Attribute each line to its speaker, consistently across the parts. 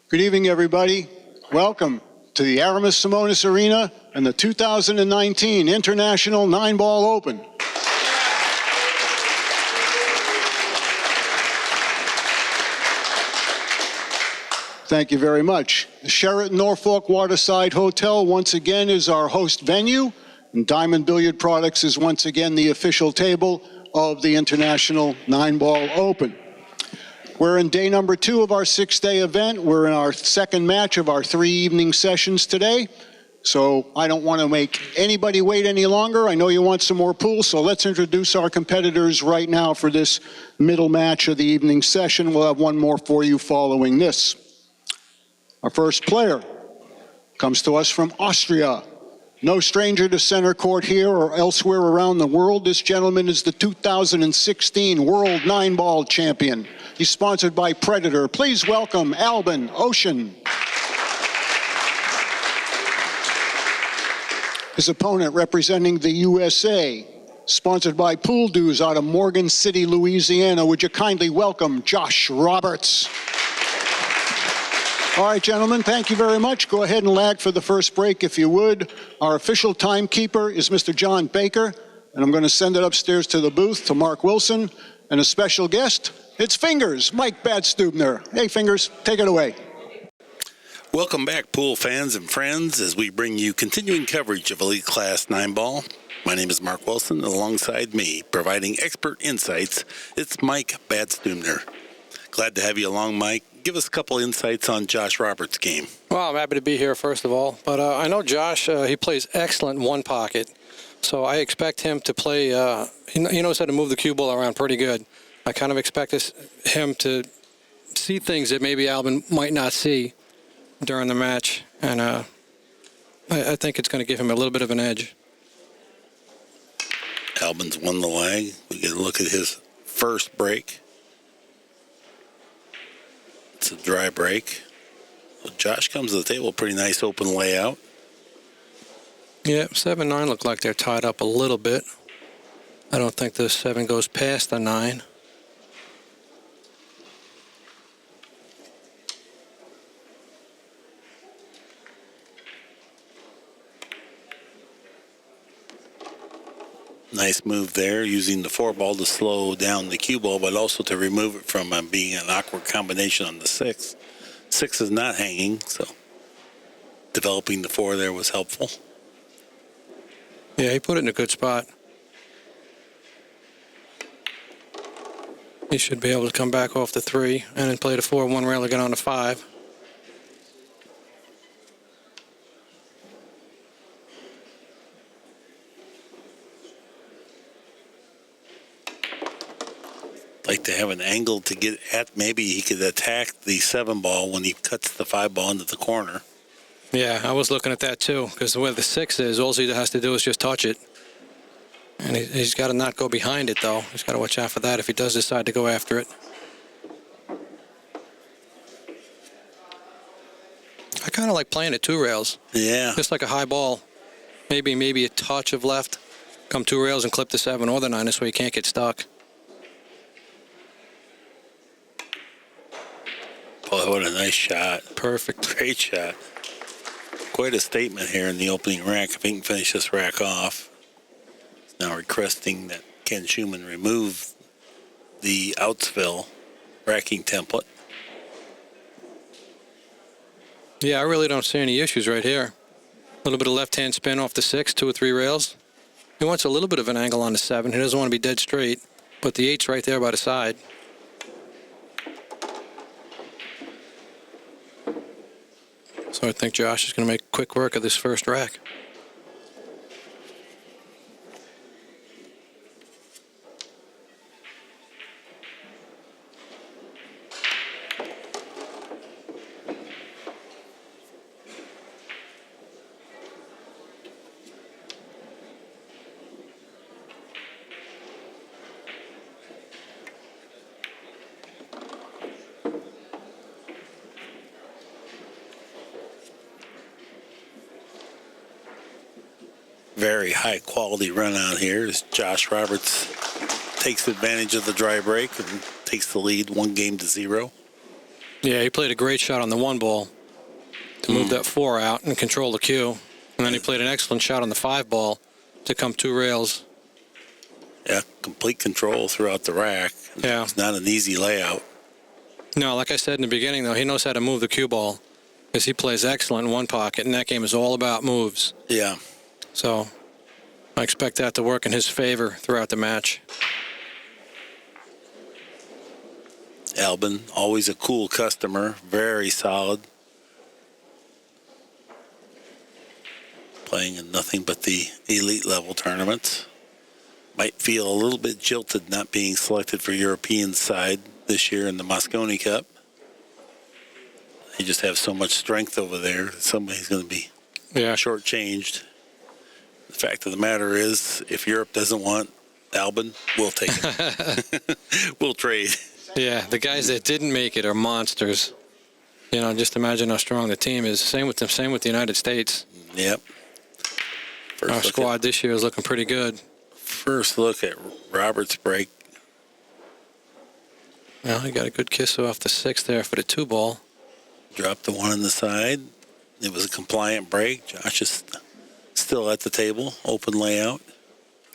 Speaker 1: Good evening, everybody. Welcome to the Aramis Simonis Arena and the 2019 International 9-Ball Open. Thank you very much. The Sheraton Norfolk Waterside Hotel once again is our host venue, and Diamond Billiard Products is once again the official table of the International 9-Ball Open. We're in day number 2 of our 6-day event. We're in our second match of our 3 evening sessions today. So I don't want to make anybody wait any longer. I know you want some more pool, so let's introduce our competitors right now for this middle match of the evening session. We'll have one more for you following this. Our first player comes to us from Austria. No stranger to center court here or elsewhere around the world. This gentleman is the 2016 World 9-Ball Champion. He's sponsored by Predator. Please welcome Albin OUSCHAN. His opponent representing the USA, sponsored by Pool Dues out of Morgan City, Louisiana. Would you kindly welcome Josh Roberts? All right, gentlemen, thank you very much. Go ahead and lag for the first break, if you would. Our official timekeeper is Mr. John Baker, and I'm going to send it upstairs to the booth to Mark Wilson. And a special guest, it's Fingers, Mike Badstuebner. Hey, Fingers, take it away.
Speaker 2: Welcome back, pool fans and friends, as we bring you continuing coverage of Elite Class 9-Ball. My name is Mark Wilson, and alongside me, providing expert insights, it's Mike Badstuebner. Glad to have you along, Mike. Give us a couple insights on Josh Roberts' game.
Speaker 3: Well, I'm happy to be here, first of all. But I know Josh, he plays excellent in one pocket. So I expect him to play, he knows how to move the cue ball around pretty good. I kind of expect him to see things that maybe Albin might not see during the match. And I think it's going to give him a little bit of an edge.
Speaker 2: Albin's won the leg. We get a look at his first break. It's a dry break. Well, Josh comes to the table, pretty nice open layout.
Speaker 3: Yeah, 7-9 look like they're tied up a little bit. I don't think the 7 goes past the 9.
Speaker 2: Nice move there, using the 4-ball to slow down the cue ball, but also to remove it from being an awkward combination on the 6. 6 is not hanging, so developing the 4 there was helpful.
Speaker 3: Yeah, he put it in a good spot. He should be able to come back off the 3 and then play the 4, 1 rail to get on the 5.
Speaker 2: Like to have an angle to get at, maybe he could attack the 7-ball when he cuts the 5-ball into the corner.
Speaker 3: Yeah, I was looking at that too, because where the 6 is, all he has to do is just touch it. And he's got to not go behind it, though. He's got to watch out for that if he does decide to go after it. I kind of like playing at 2 rails.
Speaker 2: Yeah.
Speaker 3: Just like a high ball. Maybe a touch of left. Come 2 rails and clip the 7 or the 9, this way you can't get stuck.
Speaker 2: Boy, what a nice shot.
Speaker 3: Perfect.
Speaker 2: Great shot. Quite a statement here in the opening rack. If he can finish this rack off. Now requesting that Ken Schumann remove the Outsville racking template.
Speaker 3: Yeah, I really don't see any issues right here. A little bit of left-hand spin off the 6, 2 or 3 rails. He wants a little bit of an angle on the 7. He doesn't want to be dead straight, but the 8's right there by the side. So I think Josh is going to make quick work of this first rack.
Speaker 2: Very high quality run out here as Josh Roberts takes advantage of the dry break and takes the lead 1-0.
Speaker 3: Yeah, he played a great shot on the 1 ball to move that 4 out and control the cue. And then he played an excellent shot on the 5 ball to come 2 rails.
Speaker 2: Yeah, complete control throughout the rack.
Speaker 3: Yeah.
Speaker 2: It's not an easy layout.
Speaker 3: No, like I said in the beginning, though, he knows how to move the cue ball because he plays excellent in 1 pocket, and that game is all about moves.
Speaker 2: Yeah.
Speaker 3: So I expect that to work in his favor throughout the match.
Speaker 2: Albin, always a cool customer, very solid. Playing in nothing but the elite level tournaments. Might feel a little bit jilted not being selected for European side this year in the Moscone Cup. They just have so much strength over there. Somebody's going to be shortchanged. The fact of the matter is, if Europe doesn't want Albin, we'll take him. We'll trade.
Speaker 3: Yeah, the guys that didn't make it are monsters. You know, just imagine how strong the team is. Same with the United States.
Speaker 2: Yep.
Speaker 3: Our squad this year is looking pretty good.
Speaker 2: First look at Robert's break.
Speaker 3: Well, he got a good kiss off the 6 there for the 2 ball.
Speaker 2: Dropped the 1 on the side. It was a compliant break. Josh is still at the table. Open layout.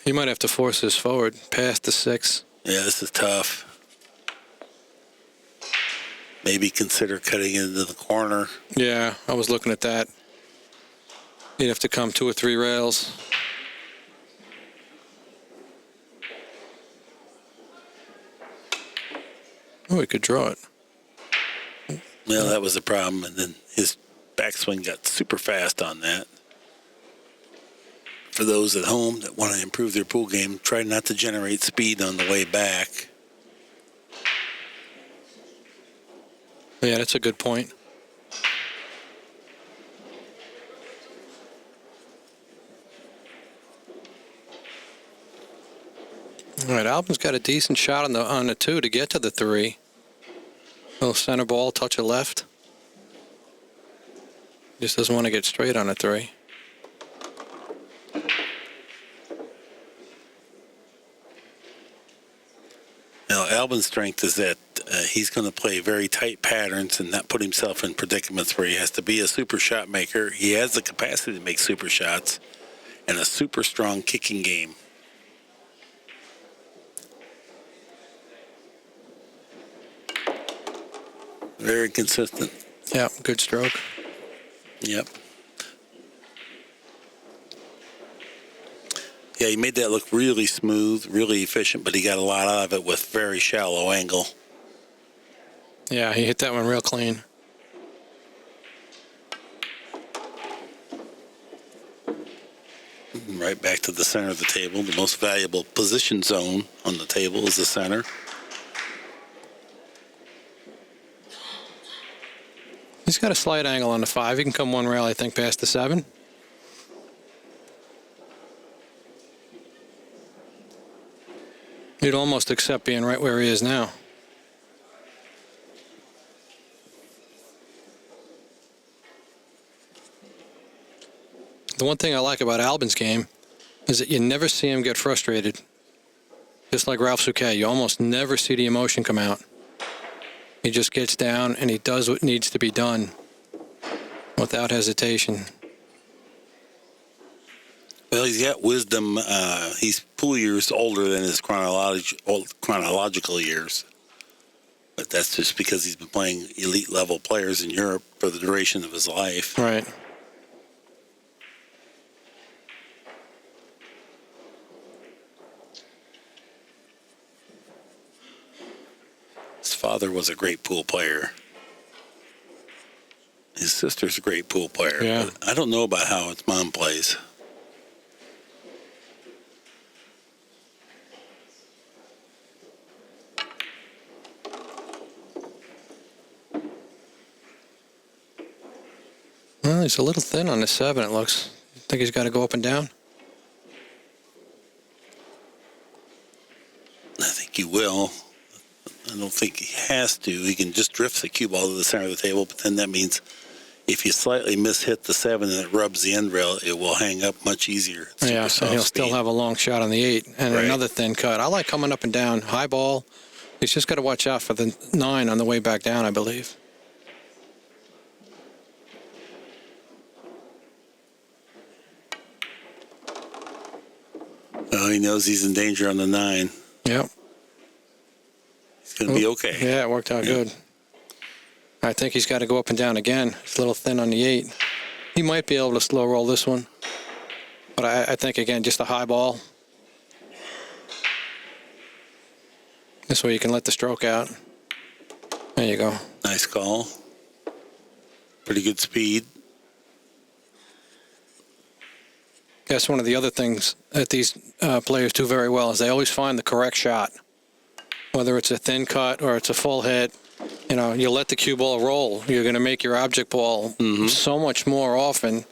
Speaker 3: He might have to force this forward past the 6.
Speaker 2: Yeah, this is tough. Maybe consider cutting into the corner.
Speaker 3: Yeah, I was looking at that. He'd have to come 2 or 3 rails. Oh, he could draw it.
Speaker 2: Well, that was the problem, and then his backswing got super fast on that. For those at home that want to improve their pool game, try not to generate speed on the way back.
Speaker 3: Yeah, that's a good point. All right, Albin's got a decent shot on the 2 to get to the 3. Little center ball, touch of left. Just doesn't want to get straight on a 3.
Speaker 2: Now, Albin's strength is that he's going to play very tight patterns and not put himself in predicaments where he has to be a super shot maker. He has the capacity to make super shots and a super strong kicking game. Very consistent.
Speaker 3: Yeah, good stroke.
Speaker 2: Yep. Yeah, he made that look really smooth, really efficient, but he got a lot out of it with very shallow angle.
Speaker 3: Yeah, he hit that one real clean.
Speaker 2: Right back to the center of the table. The most valuable position zone on the table is the center.
Speaker 3: He's got a slight angle on the 5. He can come 1 rail, I think, past the 7. You'd almost accept being right where he is now. The one thing I like about Albin's game is that you never see him get frustrated. Just like Ralph Souquet, you almost never see the emotion come out. He just gets down and he does what needs to be done without hesitation.
Speaker 2: Well, he's got wisdom. He's pool years older than his chronological years. But that's just because he's been playing elite level players in Europe for the duration of his life.
Speaker 3: Right.
Speaker 2: His father was a great pool player. His sister's a great pool player.
Speaker 3: Yeah.
Speaker 2: But I don't know about how his mom plays.
Speaker 3: Well, he's a little thin on the 7, it looks. Think he's got to go up and down?
Speaker 2: I think he will. I don't think he has to. He can just drift the cue ball to the center of the table, but then that means if you slightly mishit the 7 and it rubs the end rail, it will hang up much easier.
Speaker 3: Yeah, and he'll still have a long shot on the 8 and
Speaker 2: Right.
Speaker 3: another thin cut. I like coming up and down, high ball. He's just got to watch out for the 9 on the way back down, I believe.
Speaker 2: Oh, he knows he's in danger on the 9.
Speaker 3: Yep.
Speaker 2: He's going to be okay.
Speaker 3: Yeah, it worked out good. I think he's got to go up and down again. He's a little thin on the 8. He might be able to slow roll this one. But I think, again, just a high ball. This way you can let the stroke out. There you go.
Speaker 2: Nice call. Pretty good speed.
Speaker 3: That's one of the other things that these players do very well is they always find the correct shot. Whether it's a thin cut or it's a full hit, you know, you let the cue ball roll. You're going to make your object ball so much more often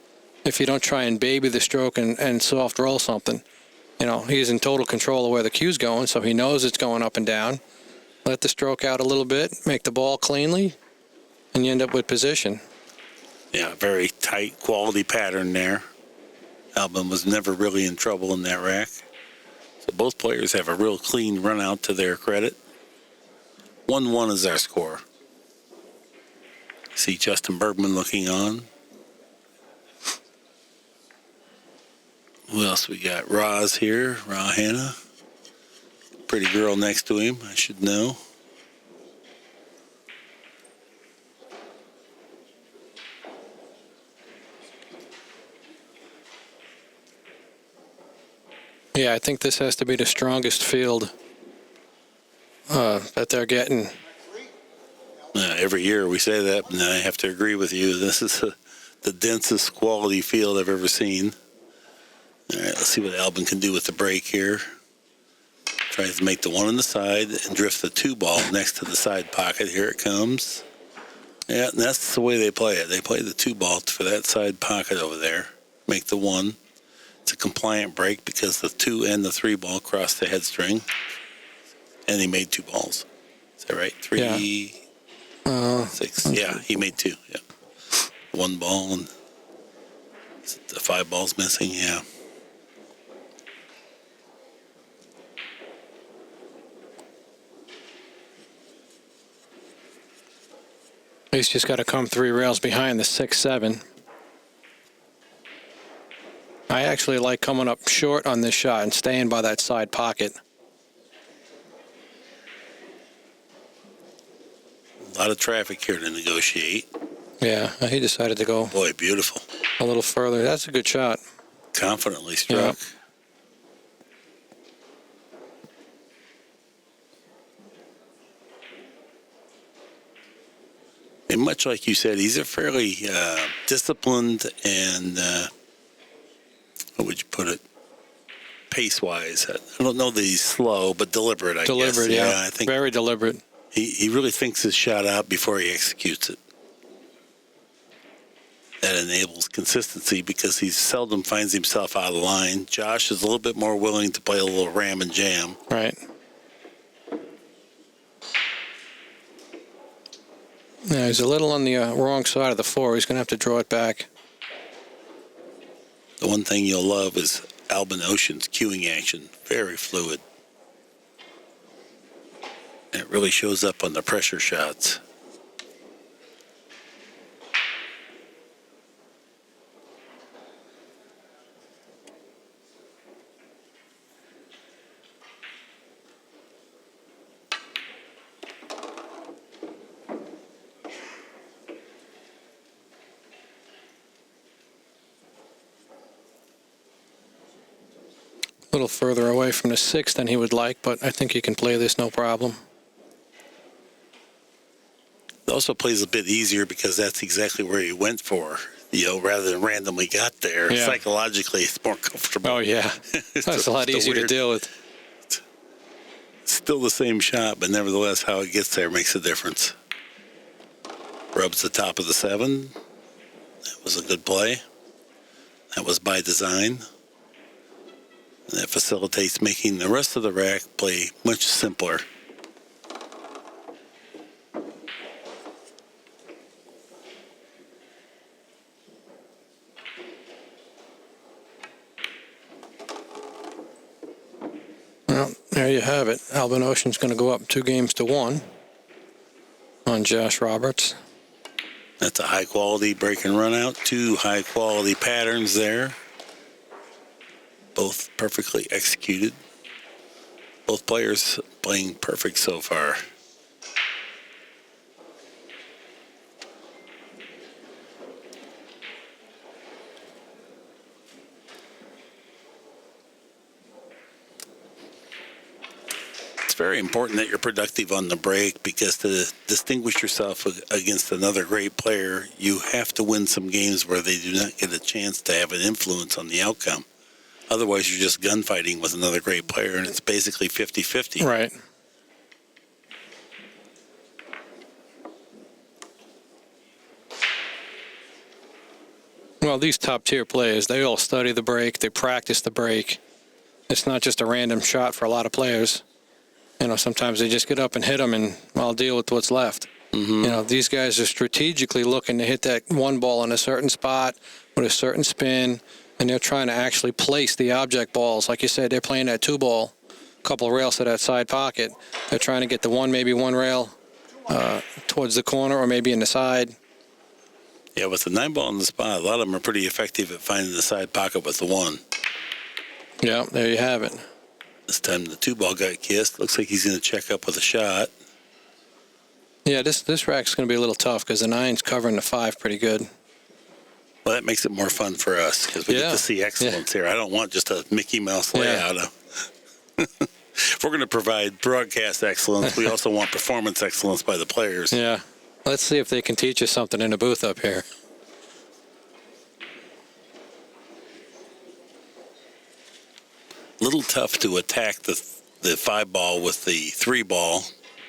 Speaker 3: if you don't try and baby the stroke and soft roll something. You know, he's in total control of where the cue's going, so he knows it's going up and down. Let the stroke out a little bit, make the ball cleanly, and you end up with position.
Speaker 2: Yeah, very tight quality pattern there. Albin was never really in trouble in that rack. So both players have a real clean run out to their credit. 1-1 is our score. See Justin Bergman looking on. Who else we got? Roz here, Ra Hanna. Pretty girl next to him, I should know.
Speaker 3: Yeah, I think this has to be the strongest field that they're getting.
Speaker 2: Every year we say that, and I have to agree with you. This is the densest quality field I've ever seen. All right, let's see what Albin can do with the break here. Tries to make the 1 on the side and drift the 2 ball next to the side pocket. Here it comes. Yeah, and that's the way they play it. They play the 2 ball for that side pocket over there. Make the 1. It's a compliant break because the 2 and the 3 ball crossed the head string. And he made 2 balls. Is that right? 3, 6. Yeah, he made 2. Yeah. 1 ball and the 5 balls missing. Yeah.
Speaker 3: He's just got to come 3 rails behind the 6-7. I actually like coming up short on this shot and staying by that side pocket.
Speaker 2: A lot of traffic here to negotiate.
Speaker 3: Yeah, he decided to go
Speaker 2: Boy, beautiful.
Speaker 3: a little further. That's a good shot.
Speaker 2: Confidently struck.
Speaker 3: Yeah.
Speaker 2: And much like you said, he's a fairly disciplined and, how would you put it, pace-wise. I don't know that he's slow, but deliberate, I guess.
Speaker 3: Deliberate, yeah.
Speaker 2: I think
Speaker 3: very deliberate.
Speaker 2: he really thinks his shot out before he executes it. That enables consistency because he seldom finds himself out of line. Josh is a little bit more willing to play a little ram and jam.
Speaker 3: Right. Yeah, he's a little on the wrong side of the 4. He's going to have to draw it back.
Speaker 2: The one thing you'll love is Albin Ocean's cueing action. Very fluid. And it really shows up on the pressure shots.
Speaker 3: A little further away from the 6 than he would like, but I think he can play this no problem.
Speaker 2: It also plays a bit easier because that's exactly where he went for. You know, rather than randomly got there.
Speaker 3: Yeah.
Speaker 2: Psychologically, it's more comfortable.
Speaker 3: Oh, yeah. That's a lot easier to deal with.
Speaker 2: Still the same shot, but nevertheless, how it gets there makes a difference. Rubs the top of the 7. That was a good play. That was by design. That facilitates making the rest of the rack play much simpler.
Speaker 3: Well, there you have it. Albin Ocean's going to go up 2-1 on Josh Roberts.
Speaker 2: That's a high-quality break and run out. 2 high-quality patterns there. Both perfectly executed. Both players playing perfect so far. It's very important that you're productive on the break, because to distinguish yourself against another great player, you have to win some games where they do not get a chance to have an influence on the outcome. Otherwise, you're just gunfighting with another great player, and it's basically 50-50.
Speaker 3: Right. Well, these top-tier players, they all study the break. They practice the break. It's not just a random shot for a lot of players. You know, sometimes they just get up and hit them, and I'll deal with what's left.
Speaker 2: Mm-hmm.
Speaker 3: You know, these guys are strategically looking to hit that one ball in a certain spot with a certain spin, and they're trying to actually place the object balls. Like you said, they're playing that 2-ball, a couple of rails to that side pocket. They're trying to get the maybe one rail towards the corner or maybe in the side.
Speaker 2: Yeah, with the 9-ball in the spot, a lot of them are pretty effective at finding the side pocket with the 1.
Speaker 3: Yeah, there you have it.
Speaker 2: This time the 2-ball got kissed. Looks like he's going to check up with a shot.
Speaker 3: Yeah, this rack's going to be a little tough because the 9's covering the 5 pretty good.
Speaker 2: Well, that makes it more fun for us, because we get to see excellence here. I don't want just a Mickey Mouse layout. If we're going to provide broadcast excellence, we also want performance excellence by the players.
Speaker 3: Yeah. Let's see if they can teach us something in the booth up here.
Speaker 2: A little tough to attack the 5-ball with the 3-ball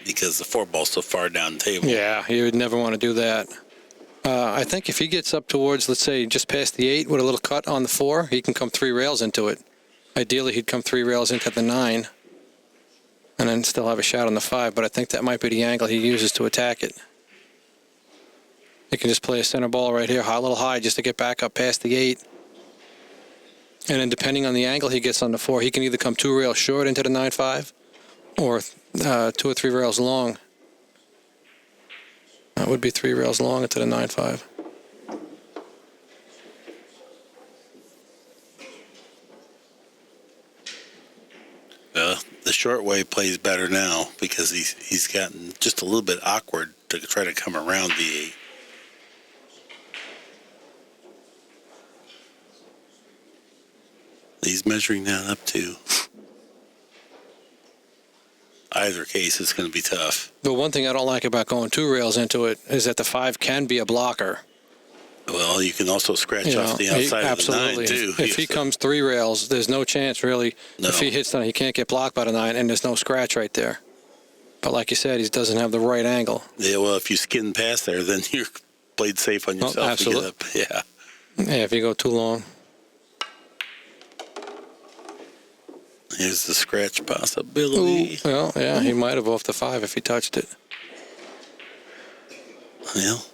Speaker 2: because the 4-ball's so far down the table.
Speaker 3: Yeah, you would never want to do that. I think if he gets up towards, let's say, just past the 8 with a little cut on the 4, he can come 3 rails into it. Ideally, he'd come 3 rails into the 9 and then still have a shot on the 5, but I think that might be the angle he uses to attack it. He can just play a center ball right here, a little high, just to get back up past the 8. And then depending on the angle he gets on the 4, he can either come 2 rails short into the 9-5 or 2 or 3 rails long. That would be 3 rails long into the 9-5.
Speaker 2: The short way plays better now because he's gotten just a little bit awkward to try to come around the 8. He's measuring that up to. Either case, it's going to be tough.
Speaker 3: The one thing I don't like about going 2 rails into it is that the 5 can be a blocker.
Speaker 2: Well, you can also scratch off the outside of the 9, too.
Speaker 3: If he comes 3 rails, there's no chance, really.
Speaker 2: No.
Speaker 3: If he hits 9, he can't get blocked by the 9, and there's no scratch right there. But like you said, he doesn't have the right angle.
Speaker 2: Yeah, well, if you skin past there, then you're played safe on yourself.
Speaker 3: Absolutely.
Speaker 2: To get up.
Speaker 3: Yeah. Yeah, if you go too long.
Speaker 2: Here's the scratch possibility.
Speaker 3: Ooh, well, yeah, he might have off the 5 if he touched it.
Speaker 2: Well,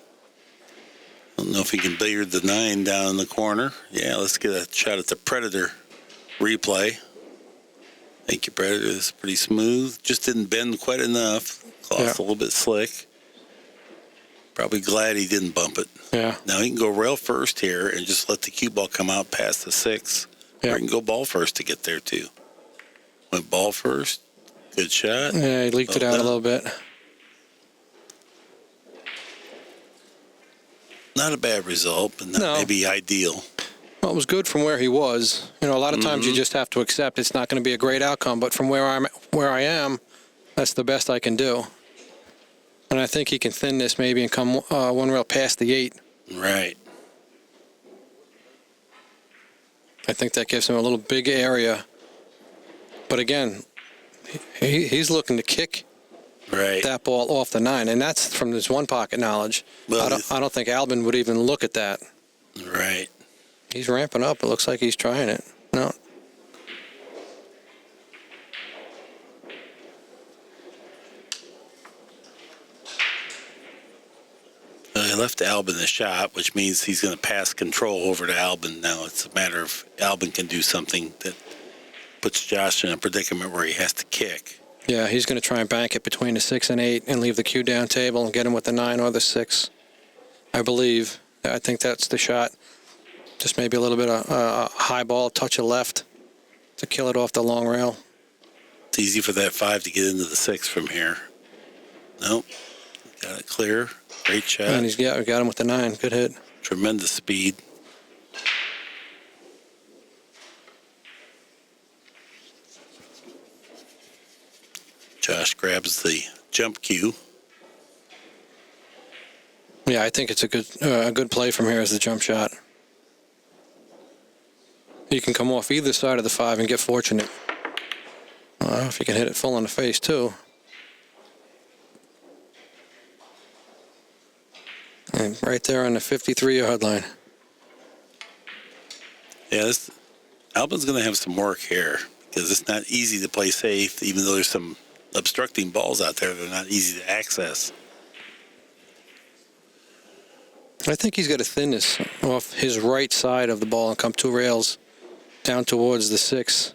Speaker 2: I don't know if he can billiard the 9 down in the corner. Yeah, let's get a shot at the Predator replay. Thank you, Predator. This is pretty smooth. Just didn't bend quite enough. Cloth's a little bit slick. Probably glad he didn't bump it.
Speaker 3: Yeah.
Speaker 2: Now he can go rail first here and just let the cue ball come out past the 6.
Speaker 3: Yeah.
Speaker 2: Or he can go ball first to get there, too. Went ball first. Good shot.
Speaker 3: Yeah, he leaked it out a little bit.
Speaker 2: Not a bad result, but not maybe ideal.
Speaker 3: Well, it was good from where he was. You know, a lot of times you just have to accept it's not going to be a great outcome, but from where I am, that's the best I can do. And I think he can thin this maybe and come 1 rail past the 8.
Speaker 2: Right.
Speaker 3: I think that gives him a little big area. But again, he's looking to kick that ball off the 9, and that's from his one pocket knowledge. Well, I don't think Albin would even look at that.
Speaker 2: Right.
Speaker 3: He's ramping up. It looks like he's trying it. No.
Speaker 2: He left Albin the shot, which means he's going to pass control over to Albin now. It's a matter of Albin can do something that puts Josh in a predicament where he has to kick.
Speaker 3: Yeah, he's going to try and bank it between the 6 and 8 and leave the cue down table and get him with the 9 or the 6. I believe. I think that's the shot. Just maybe a little bit of high ball, touch of left. to kill it off the long rail.
Speaker 2: It's easy for that 5 to get into the 6 from here. Nope. Got it clear. Great shot.
Speaker 3: And we got him with the 9. Good hit.
Speaker 2: Tremendous speed. Josh grabs the jump cue.
Speaker 3: Yeah, I think it's a good play from here as the jump shot. You can come off either side of the 5 and get fortunate. If you can hit it full in the face, too. And right there on the 53-yard line.
Speaker 2: Yeah, Albin's going to have some work here because it's not easy to play safe, even though there's some obstructing balls out there. They're not easy to access.
Speaker 3: I think he's got to thin this off his right side of the ball and come 2 rails down towards the 6.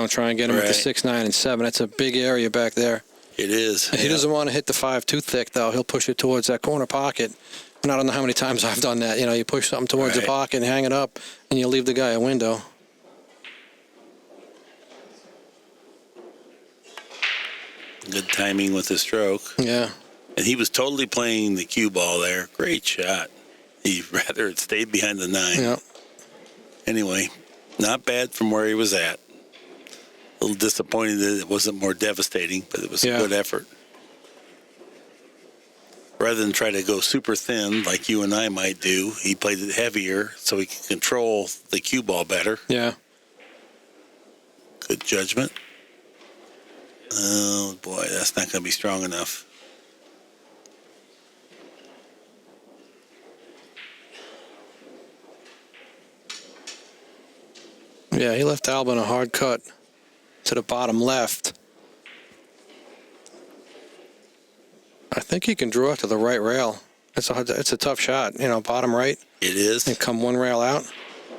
Speaker 3: Try and get him at the 6, 9, and 7. That's a big area back there.
Speaker 2: It is.
Speaker 3: He doesn't want to hit the 5 too thick, though. He'll push it towards that corner pocket. And I don't know how many times I've done that. You push something towards the pocket and hang it up, and you leave the guy a window.
Speaker 2: Good timing with the stroke.
Speaker 3: Yeah.
Speaker 2: And he was totally playing the cue ball there. Great shot. He'd rather it stayed behind the 9.
Speaker 3: Yeah.
Speaker 2: Anyway, not bad from where he was at. A little disappointing that it wasn't more devastating, but it was a good effort. Rather than try to go super thin like you and I might do, he played it heavier so he could control the cue ball better.
Speaker 3: Yeah.
Speaker 2: Good judgment. Oh, boy, that's not going to be strong enough.
Speaker 3: Yeah, he left Albin a hard cut to the bottom left. I think he can draw to the right rail. It's a tough shot, bottom right.
Speaker 2: It is.
Speaker 3: And come 1 rail out.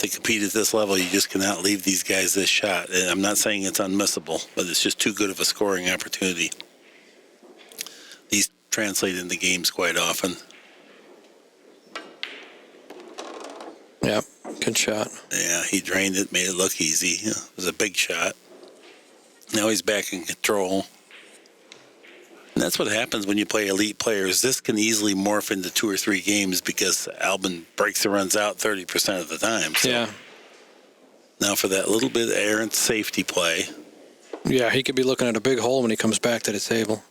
Speaker 2: To compete at this level, you just cannot leave these guys this shot. And I'm not saying it's unmissable, but it's just too good of a scoring opportunity. These translate into games quite often.
Speaker 3: Yep, good shot.
Speaker 2: Yeah, he drained it, made it look easy. It was a big shot. Now he's back in control. And that's what happens when you play elite players. This can easily morph into 2 or 3 games because Albin breaks the runs out 30% of the time. So
Speaker 3: Yeah.
Speaker 2: now for that little bit of errant safety play.
Speaker 3: Yeah, he could be looking at a big hole when he comes back to the table.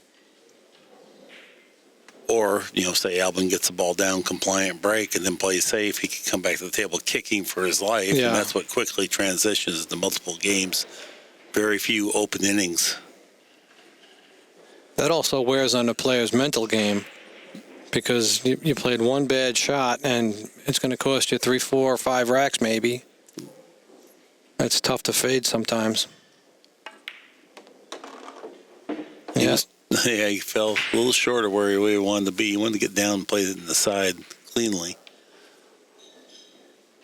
Speaker 2: Or, say Albin gets the ball down, compliant break, and then plays safe. He can come back to the table kicking for his life.
Speaker 3: Yeah.
Speaker 2: And that's what quickly transitions into multiple games. Very few open innings.
Speaker 3: That also wears on the player's mental game because you played 1 bad shot and it's going to cost you 3, 4, or 5 racks maybe. That's tough to fade sometimes.
Speaker 2: He fell a little short of where he wanted to be. He wanted to get down and play it in the side cleanly.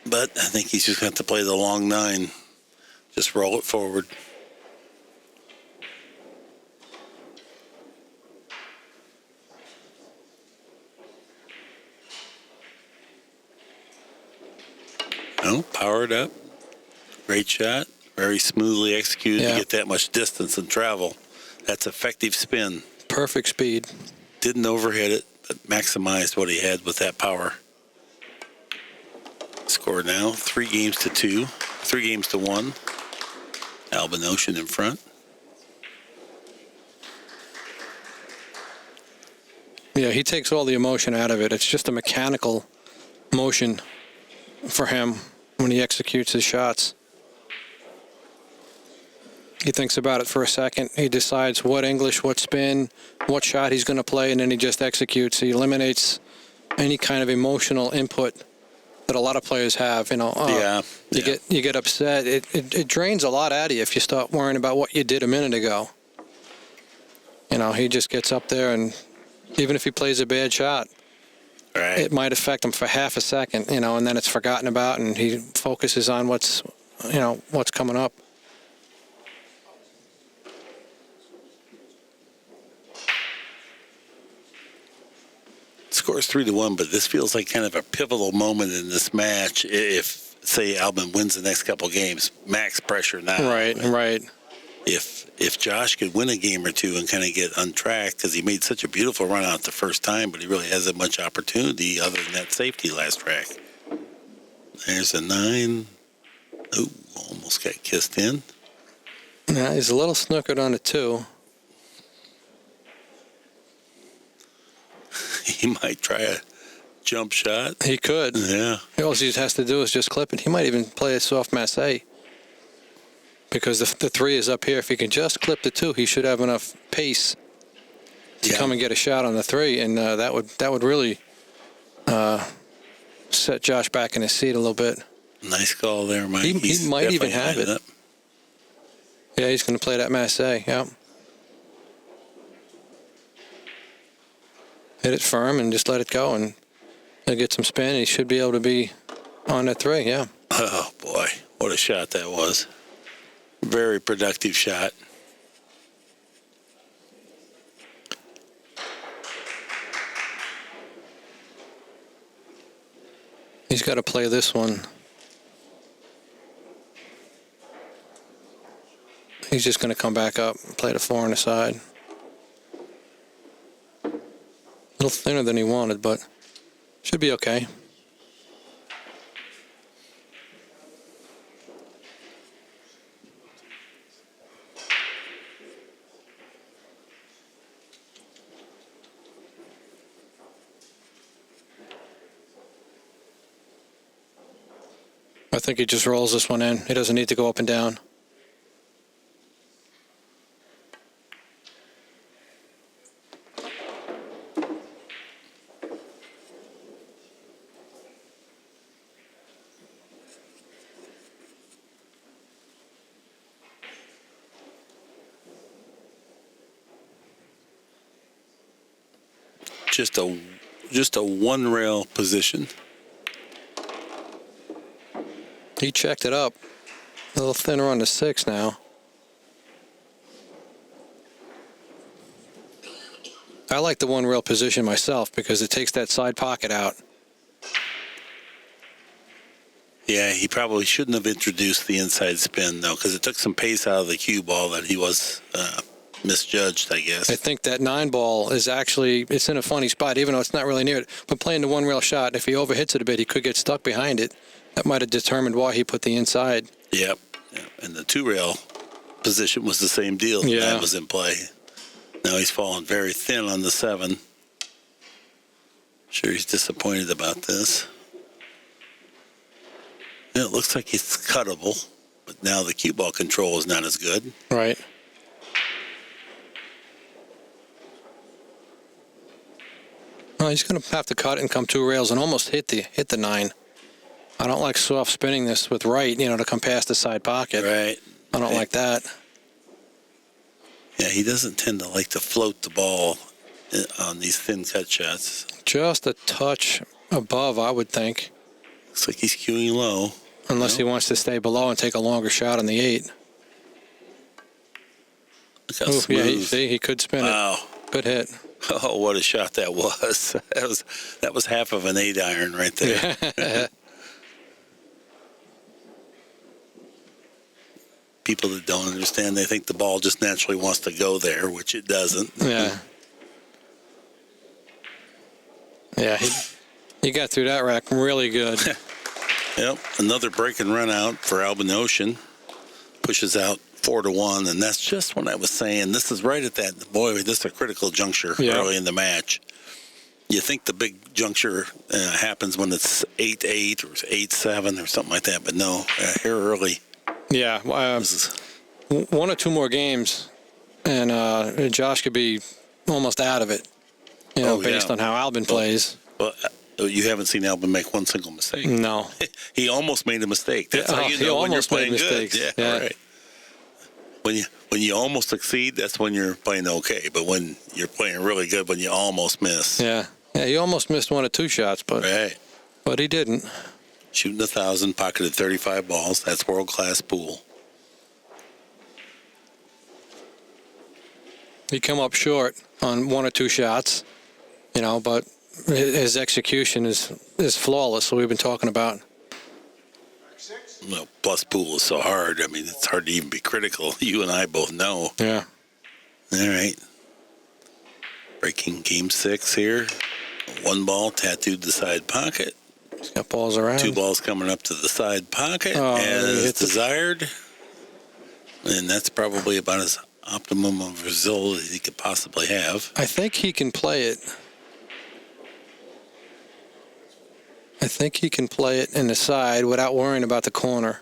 Speaker 2: But I think he's just got to play the long 9. Just roll it forward. Powered up. Great shot. Very smoothly executed to get that much distance and travel. That's effective spin.
Speaker 3: Perfect speed.
Speaker 2: Didn't overhit it, but maximized what he had with that power. Score now 3 games to 2. 3 games to 1. Albin OUSCHAN in front.
Speaker 3: Yeah, he takes all the emotion out of it. It's just a mechanical motion for him when he executes his shots. He thinks about it for a second. He decides what English, what spin, what shot he's going to play, and then he just executes. He eliminates any kind of emotional input that a lot of players have. You get upset. It drains a lot out of you if you start worrying about what you did a minute ago. He just gets up there, and even if he plays a bad shot, it might affect him for half a second, and then it's forgotten about, and he focuses on what's coming up.
Speaker 2: Scores 3-1, but this feels like kind of a pivotal moment in this match. If say Albin wins the next couple games, max pressure now.
Speaker 3: Right.
Speaker 2: If Josh could win a game or two and kind of get untracked, because he made such a beautiful run out the first time, but he really hasn't much opportunity other than that safety last track. There's a 9. Oh, almost got kissed in.
Speaker 3: Yeah, he's a little snookered on a 2.
Speaker 2: He might try a jump shot.
Speaker 3: He could.
Speaker 2: Yeah.
Speaker 3: All he has to do is just clip it. He might even play a soft masse. Because the 3 is up here. If he can just clip the 2, he should have enough pace to come and get a shot on the 3, and that would really set Josh back in his seat a little bit.
Speaker 2: Nice call there, Mike.
Speaker 3: He might even have it. Yeah, he's going to play that masse. Yeah. Hit it firm and just let it go, and he'll get some spin. He should be able to be on that 3. Yeah.
Speaker 2: Oh boy, what a shot that was! Very productive shot.
Speaker 3: He's got to play this one. He's just going to come back up and play the 4 on the side. A little thinner than he wanted, but should be okay. I think he just rolls this one in. He doesn't need to go up and down.
Speaker 2: Just a one rail position.
Speaker 3: He checked it up. A little thinner on the 6 now. I like the one rail position myself because it takes that side pocket out.
Speaker 2: Yeah, he probably shouldn't have introduced the inside spin, though, because it took some pace out of the cue ball that he was misjudged, I guess.
Speaker 3: I think that 9 ball is actually, it's in a funny spot, even though it's not really near it. But playing the one rail shot, if he overhits it a bit, he could get stuck behind it. That might have determined why he put the inside.
Speaker 2: Yep. And the 2 rail position was the same deal. That was in play. Now he's fallen very thin on the 7. Sure, he's disappointed about this. Yeah, it looks like it's cuttable, but now the cue ball control is not as good.
Speaker 3: Right. Well, he's going to have to cut and come 2 rails and almost hit the 9. I don't like soft spinning this with right, to come past the side pocket.
Speaker 2: Right.
Speaker 3: I don't like that.
Speaker 2: Yeah, he doesn't tend to like to float the ball on these thin cut shots.
Speaker 3: Just a touch above, I would think.
Speaker 2: Looks like he's cueing low.
Speaker 3: Unless he wants to stay below and take a longer shot on the 8.
Speaker 2: Look how smooth.
Speaker 3: Yeah, he could spin it. Good hit.
Speaker 2: Oh, what a shot that was. That was half of an 8 iron right there.
Speaker 3: Yeah.
Speaker 2: People that don't understand, they think the ball just naturally wants to go there, which it doesn't.
Speaker 3: Yeah. Yeah, he got through that rack really good.
Speaker 2: Yep, another break and run out for Albin OUSCHAN. Pushes out 4-1, and that's just what I was saying. This is right at that, this is a critical juncture early in the match. You think the big juncture happens when it's 8-8 or 8-7 or something like that, but no, here early.
Speaker 3: Yeah, 1 or 2 more games, and Josh could be almost out of it, based on how Albin plays.
Speaker 2: Well, you haven't seen Albin make one single mistake.
Speaker 3: No.
Speaker 2: He almost made a mistake. That's how you know when you're playing good. Yeah, right. When you almost succeed, that's when you're playing okay. But when you're playing really good, when you almost miss.
Speaker 3: Yeah, he almost missed 1 or 2 shots, but he didn't.
Speaker 2: Shooting 1,000, pocketed 35 balls. That's world-class pool.
Speaker 3: He come up short on 1 or 2 shots, but his execution is flawless, what we've been talking about.
Speaker 2: Well, plus pool is so hard. I mean, it's hard to even be critical. You and I both know.
Speaker 3: Yeah.
Speaker 2: All right. Breaking game 6 here. 1 ball tattooed the side pocket.
Speaker 3: He's got balls around.
Speaker 2: 2 balls coming up to the side pocket
Speaker 3: Oh,
Speaker 2: as
Speaker 3: hit the-
Speaker 2: desired. And that's probably about as optimum of result as he could possibly have.
Speaker 3: I think he can play it. I think he can play it in the side without worrying about the corner.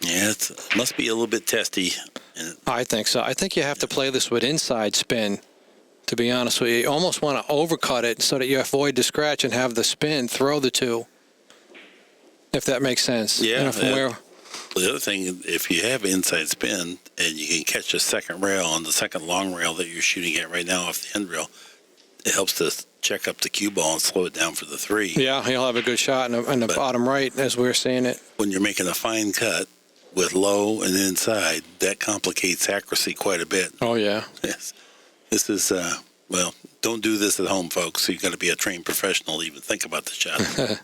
Speaker 2: Yeah, it must be a little bit testy. And
Speaker 3: I think so. I think you have to play this with inside spin, to be honest with you. You almost want to overcut it so that you avoid the scratch and have the spin throw the 2, if that makes sense.
Speaker 2: Yeah,
Speaker 3: You know, from where,
Speaker 2: the other thing, if you have inside spin and you can catch a second rail on the second long rail that you're shooting at right now off the end rail, it helps to check up the cue ball and slow it down for the 3.
Speaker 3: yeah, he'll have a good shot in the bottom right as we're seeing it.
Speaker 2: When you're making a fine cut with low and inside, that complicates accuracy quite a bit.
Speaker 3: Oh, yeah.
Speaker 2: Yes. This is, well, don't do this at home, folks. You've got to be a trained professional to even think about the shot.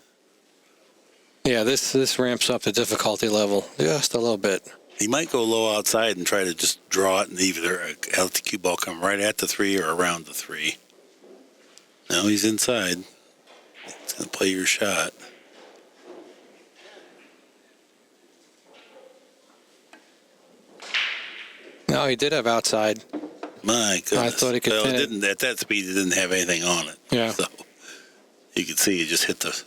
Speaker 3: Yeah, this ramps up the difficulty level just a little bit.
Speaker 2: He might go low outside and try to just draw it and either have the cue ball come right at the 3 or around the 3. Now he's inside. He's going to play your shot.
Speaker 3: No, he did have outside.
Speaker 2: My goodness.
Speaker 3: I thought he could
Speaker 2: well,
Speaker 3: pin
Speaker 2: it
Speaker 3: it.
Speaker 2: didn't, at that speed, it didn't have anything on it.
Speaker 3: Yeah.
Speaker 2: So you could see he just hit the...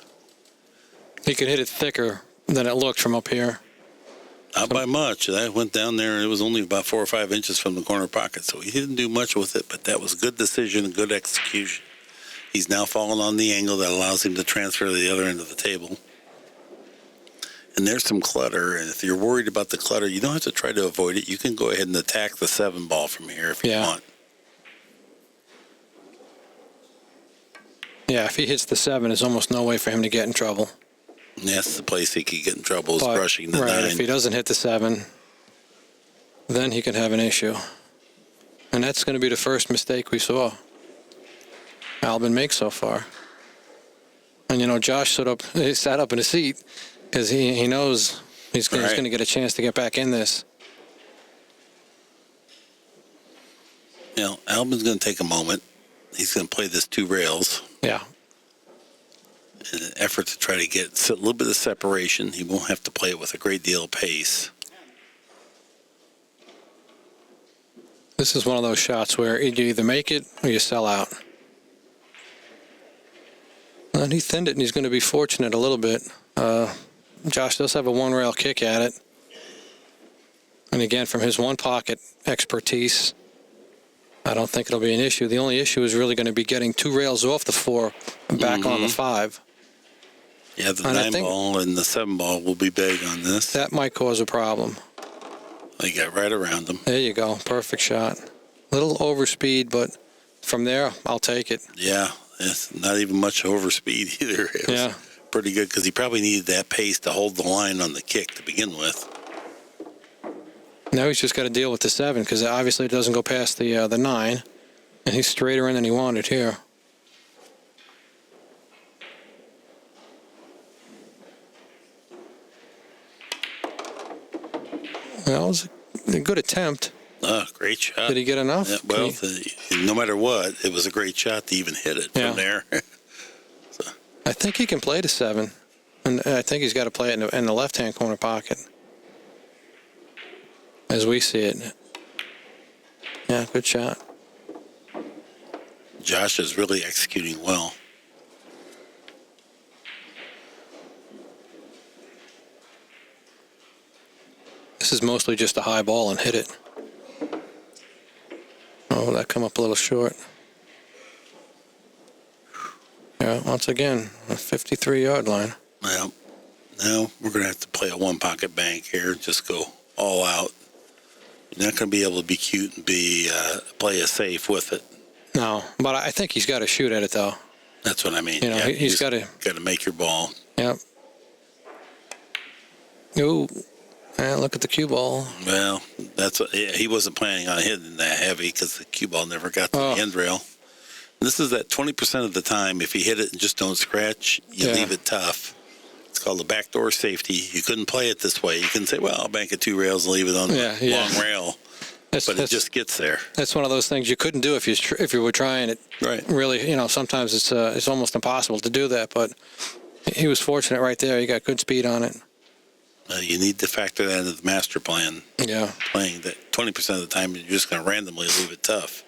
Speaker 3: He could hit it thicker than it looked from up here.
Speaker 2: Not by much. I went down there, and it was only about 4 or 5 inches from the corner pocket, so he didn't do much with it, but that was a good decision and good execution. He's now fallen on the angle that allows him to transfer to the other end of the table. And there's some clutter, and if you're worried about the clutter, you don't have to try to avoid it. You can go ahead and attack the 7 ball from here if you want.
Speaker 3: Yeah, if he hits the 7, there's almost no way for him to get in trouble.
Speaker 2: And that's the place he could get in trouble, is
Speaker 3: But,
Speaker 2: brushing the
Speaker 3: right,
Speaker 2: 9.
Speaker 3: if he doesn't hit the 7, then he could have an issue. And that's going to be the first mistake we saw Albin make so far. And, you know, Josh sat up in his seat because he knows he's going to get a chance to get back in this.
Speaker 2: You know, Albin's going to take a moment. He's going to play this 2 rails.
Speaker 3: Yeah.
Speaker 2: In an effort to try to get a little bit of separation. He won't have to play it with a great deal of pace.
Speaker 3: This is one of those shots where you either make it or you sell out. And he thinned it, and he's going to be fortunate a little bit. Josh does have a 1-rail kick at it. And again, from his 1-pocket expertise, I don't think it'll be an issue. The only issue is really going to be getting 2 rails off the 4 and back on the 5.
Speaker 2: Yeah, the 9 ball and the 7 ball will be big on this.
Speaker 3: That might cause a problem.
Speaker 2: They got right around them.
Speaker 3: There you go. Perfect shot. Little overspeed, but from there, I'll take it.
Speaker 2: Yeah, it's not even much overspeed either. It was pretty good because he probably needed that pace to hold the line on the kick to begin with.
Speaker 3: Now he's just got to deal with the 7 because obviously it doesn't go past the 9, and he's straighter in than he wanted here. That was a good attempt.
Speaker 2: Oh, great shot.
Speaker 3: Did he get enough?
Speaker 2: Yeah, well, no matter what, it was a great shot to even hit it from there. So.
Speaker 3: I think he can play the 7, and I think he's got to play it in the left-hand corner pocket, as we see it. Yeah, good shot.
Speaker 2: Josh is really executing well.
Speaker 3: This is mostly just a high ball and hit it. Oh, that come up a little short. Yeah, once again, a 53-yard line.
Speaker 2: Well, now we're going to have to play a 1-pocket bank here. Just go all out. You're not going to be able to be cute and play it safe with it.
Speaker 3: No, but I think he's got to shoot at it, though.
Speaker 2: That's what I mean.
Speaker 3: You know, he's got
Speaker 2: to make your ball.
Speaker 3: Yep. Ooh. And look at the cue ball.
Speaker 2: Well, he wasn't planning on hitting that heavy because the cue ball never got to the end rail. This is that 20% of the time, if you hit it and just don't scratch, you leave it tough. It's called the backdoor safety. You couldn't play it this way. You can say, well, I'll bank it 2 rails and leave it on the long rail. But it just gets there.
Speaker 3: That's one of those things you couldn't do if you were trying it.
Speaker 2: Right.
Speaker 3: Really, sometimes it's almost impossible to do that. But he was fortunate right there. He got good speed on it.
Speaker 2: You need to factor that into the master plan.
Speaker 3: Yeah.
Speaker 2: Playing that 20% of the time, you're just going to randomly leave it tough.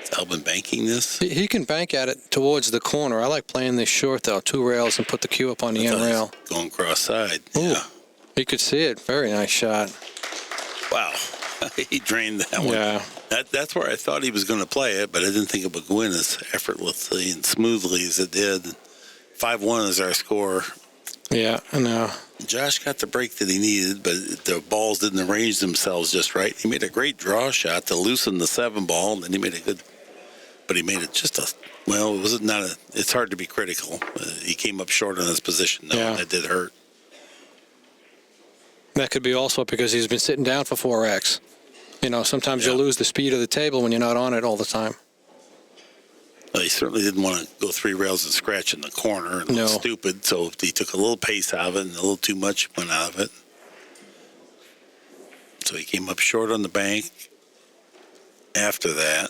Speaker 2: Is Albin banking this?
Speaker 3: He can bank at it towards the corner. I like playing this short, though, 2 rails and put the cue up on the end rail.
Speaker 2: Going cross side.
Speaker 3: Ooh,
Speaker 2: yeah.
Speaker 3: He could see it. Very nice shot.
Speaker 2: Wow. He drained that one.
Speaker 3: Yeah.
Speaker 2: That's where I thought he was going to play it, but I didn't think it would go in as effortlessly and smoothly as it did. 5-1 is our score.
Speaker 3: Yeah, I know.
Speaker 2: Josh got the break that he needed, but the balls didn't arrange themselves just right. He made a great draw shot to loosen the 7 ball, and then he made a good, but he made it just it's hard to be critical. He came up short on his position, though, and that did hurt.
Speaker 3: That could be also because he's been sitting down for 4x. Sometimes you'll lose the speed of the table when you're not on it all the time.
Speaker 2: Well, he certainly didn't want to go 3 rails and scratch in the corner and look stupid, so he took a little pace out of it and a little too much went out of it. So he came up short on the bank after that.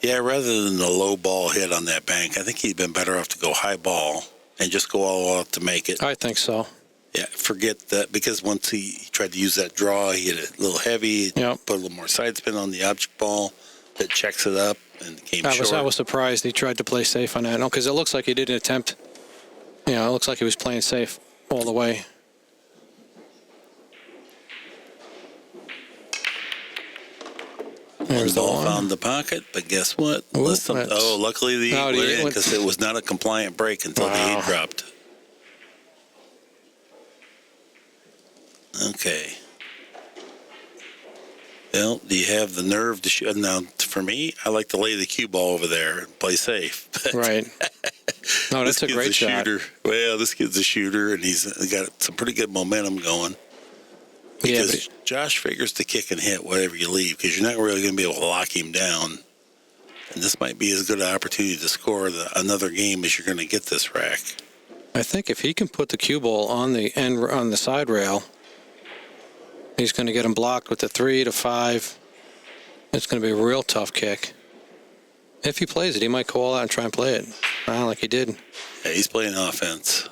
Speaker 2: Yeah, rather than the low ball hit on that bank, I think he'd been better off to go high ball and just go all out to make it.
Speaker 3: I think so.
Speaker 2: Yeah, forget that, because once he tried to use that draw, he hit it a little heavy, put a little more side spin on the object ball that checks it up and came short.
Speaker 3: I was surprised he tried to play safe on that. No, because it looks like he didn't attempt. It looks like he was playing safe all the way. There's
Speaker 2: the ball found the pocket, but guess what?
Speaker 3: Ooh,
Speaker 2: luckily the 8 went in, because it was not a compliant break until the 8 dropped. Okay. Well, do you have the nerve to shoot? Now, for me, I like to lay the cue ball over there and play safe.
Speaker 3: Right. No, that's a great shot.
Speaker 2: Well, this kid's a shooter, and he's got some pretty good momentum going. Because Josh figures to kick and hit whatever you leave, because you're not really going to be able to lock him down. And this might be as good an opportunity to score another game as you're going to get this rack.
Speaker 3: I think if he can put the cue ball on the side rail, he's going to get him blocked with the 3 to 5. It's going to be a real tough kick. If he plays it, he might go all out and try and play it. Like he did.
Speaker 2: Yeah, he's playing offense.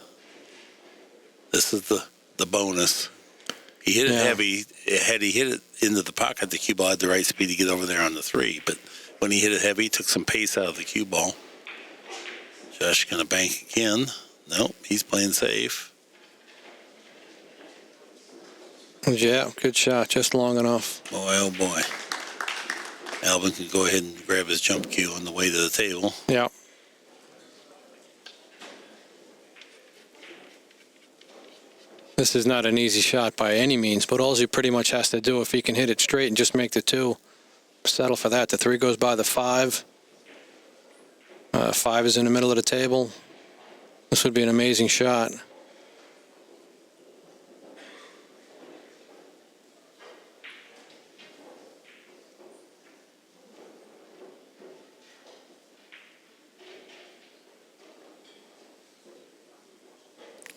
Speaker 2: This is the bonus. He hit it heavy. Had he hit it into the pocket, the cue ball had the right speed to get over there on the 3. But when he hit it heavy, he took some pace out of the cue ball. Josh going to bank again. Nope, he's playing safe.
Speaker 3: Yeah, good shot, just long enough.
Speaker 2: Boy, oh boy. Albin can go ahead and grab his jump cue on the way to the table.
Speaker 3: Yeah. This is not an easy shot by any means, but all he pretty much has to do, if he can hit it straight and just make the 2, settle for that. The 3 goes by the 5. 5 is in the middle of the table. This would be an amazing shot.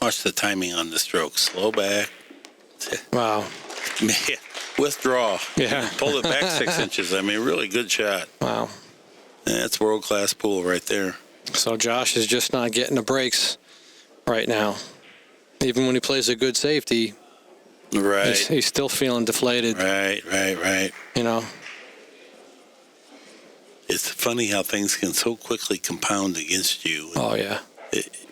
Speaker 2: Watch the timing on the stroke. Slow back.
Speaker 3: Wow.
Speaker 2: Man, withdraw.
Speaker 3: Yeah.
Speaker 2: Pull it back 6 inches. I mean, really good shot.
Speaker 3: Wow.
Speaker 2: That's world-class pool right there.
Speaker 3: So Josh is just not getting the breaks right now. Even when he plays a good safety,
Speaker 2: right,
Speaker 3: he's still feeling deflated.
Speaker 2: Right. It's funny how things can so quickly compound against you.
Speaker 3: Oh, yeah.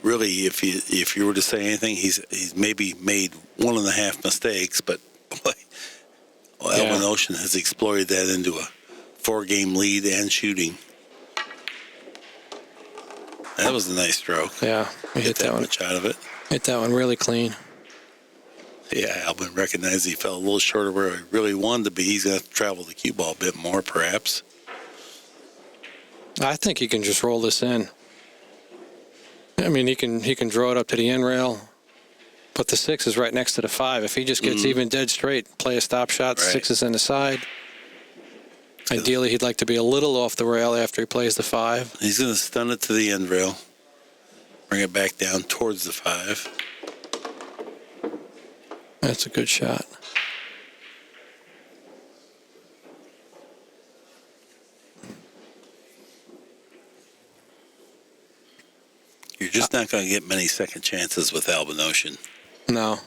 Speaker 2: Really, if you were to say anything, he's maybe made 1.5 mistakes, but boy, Albin Ocean has exploited that into a 4-game lead and shooting. That was a nice stroke.
Speaker 3: Yeah, he hit that one.
Speaker 2: Much out of it.
Speaker 3: Hit that one really clean.
Speaker 2: Yeah, Albin recognized he fell a little short of where he really wanted to be. He's going to have to travel the cue ball a bit more, perhaps.
Speaker 3: I think he can just roll this in. I mean, he can draw it up to the end rail, But the 6 is right next to the 5. If he just gets even dead straight, play a stop shot,
Speaker 2: Right.
Speaker 3: 6 is in the side. Ideally, he'd like to be a little off the rail after he plays the 5.
Speaker 2: He's going to stun it to the end rail. Bring it back down towards the 5.
Speaker 3: That's a good shot.
Speaker 2: You're just not going to get many second chances with Albin Ocean.
Speaker 3: No.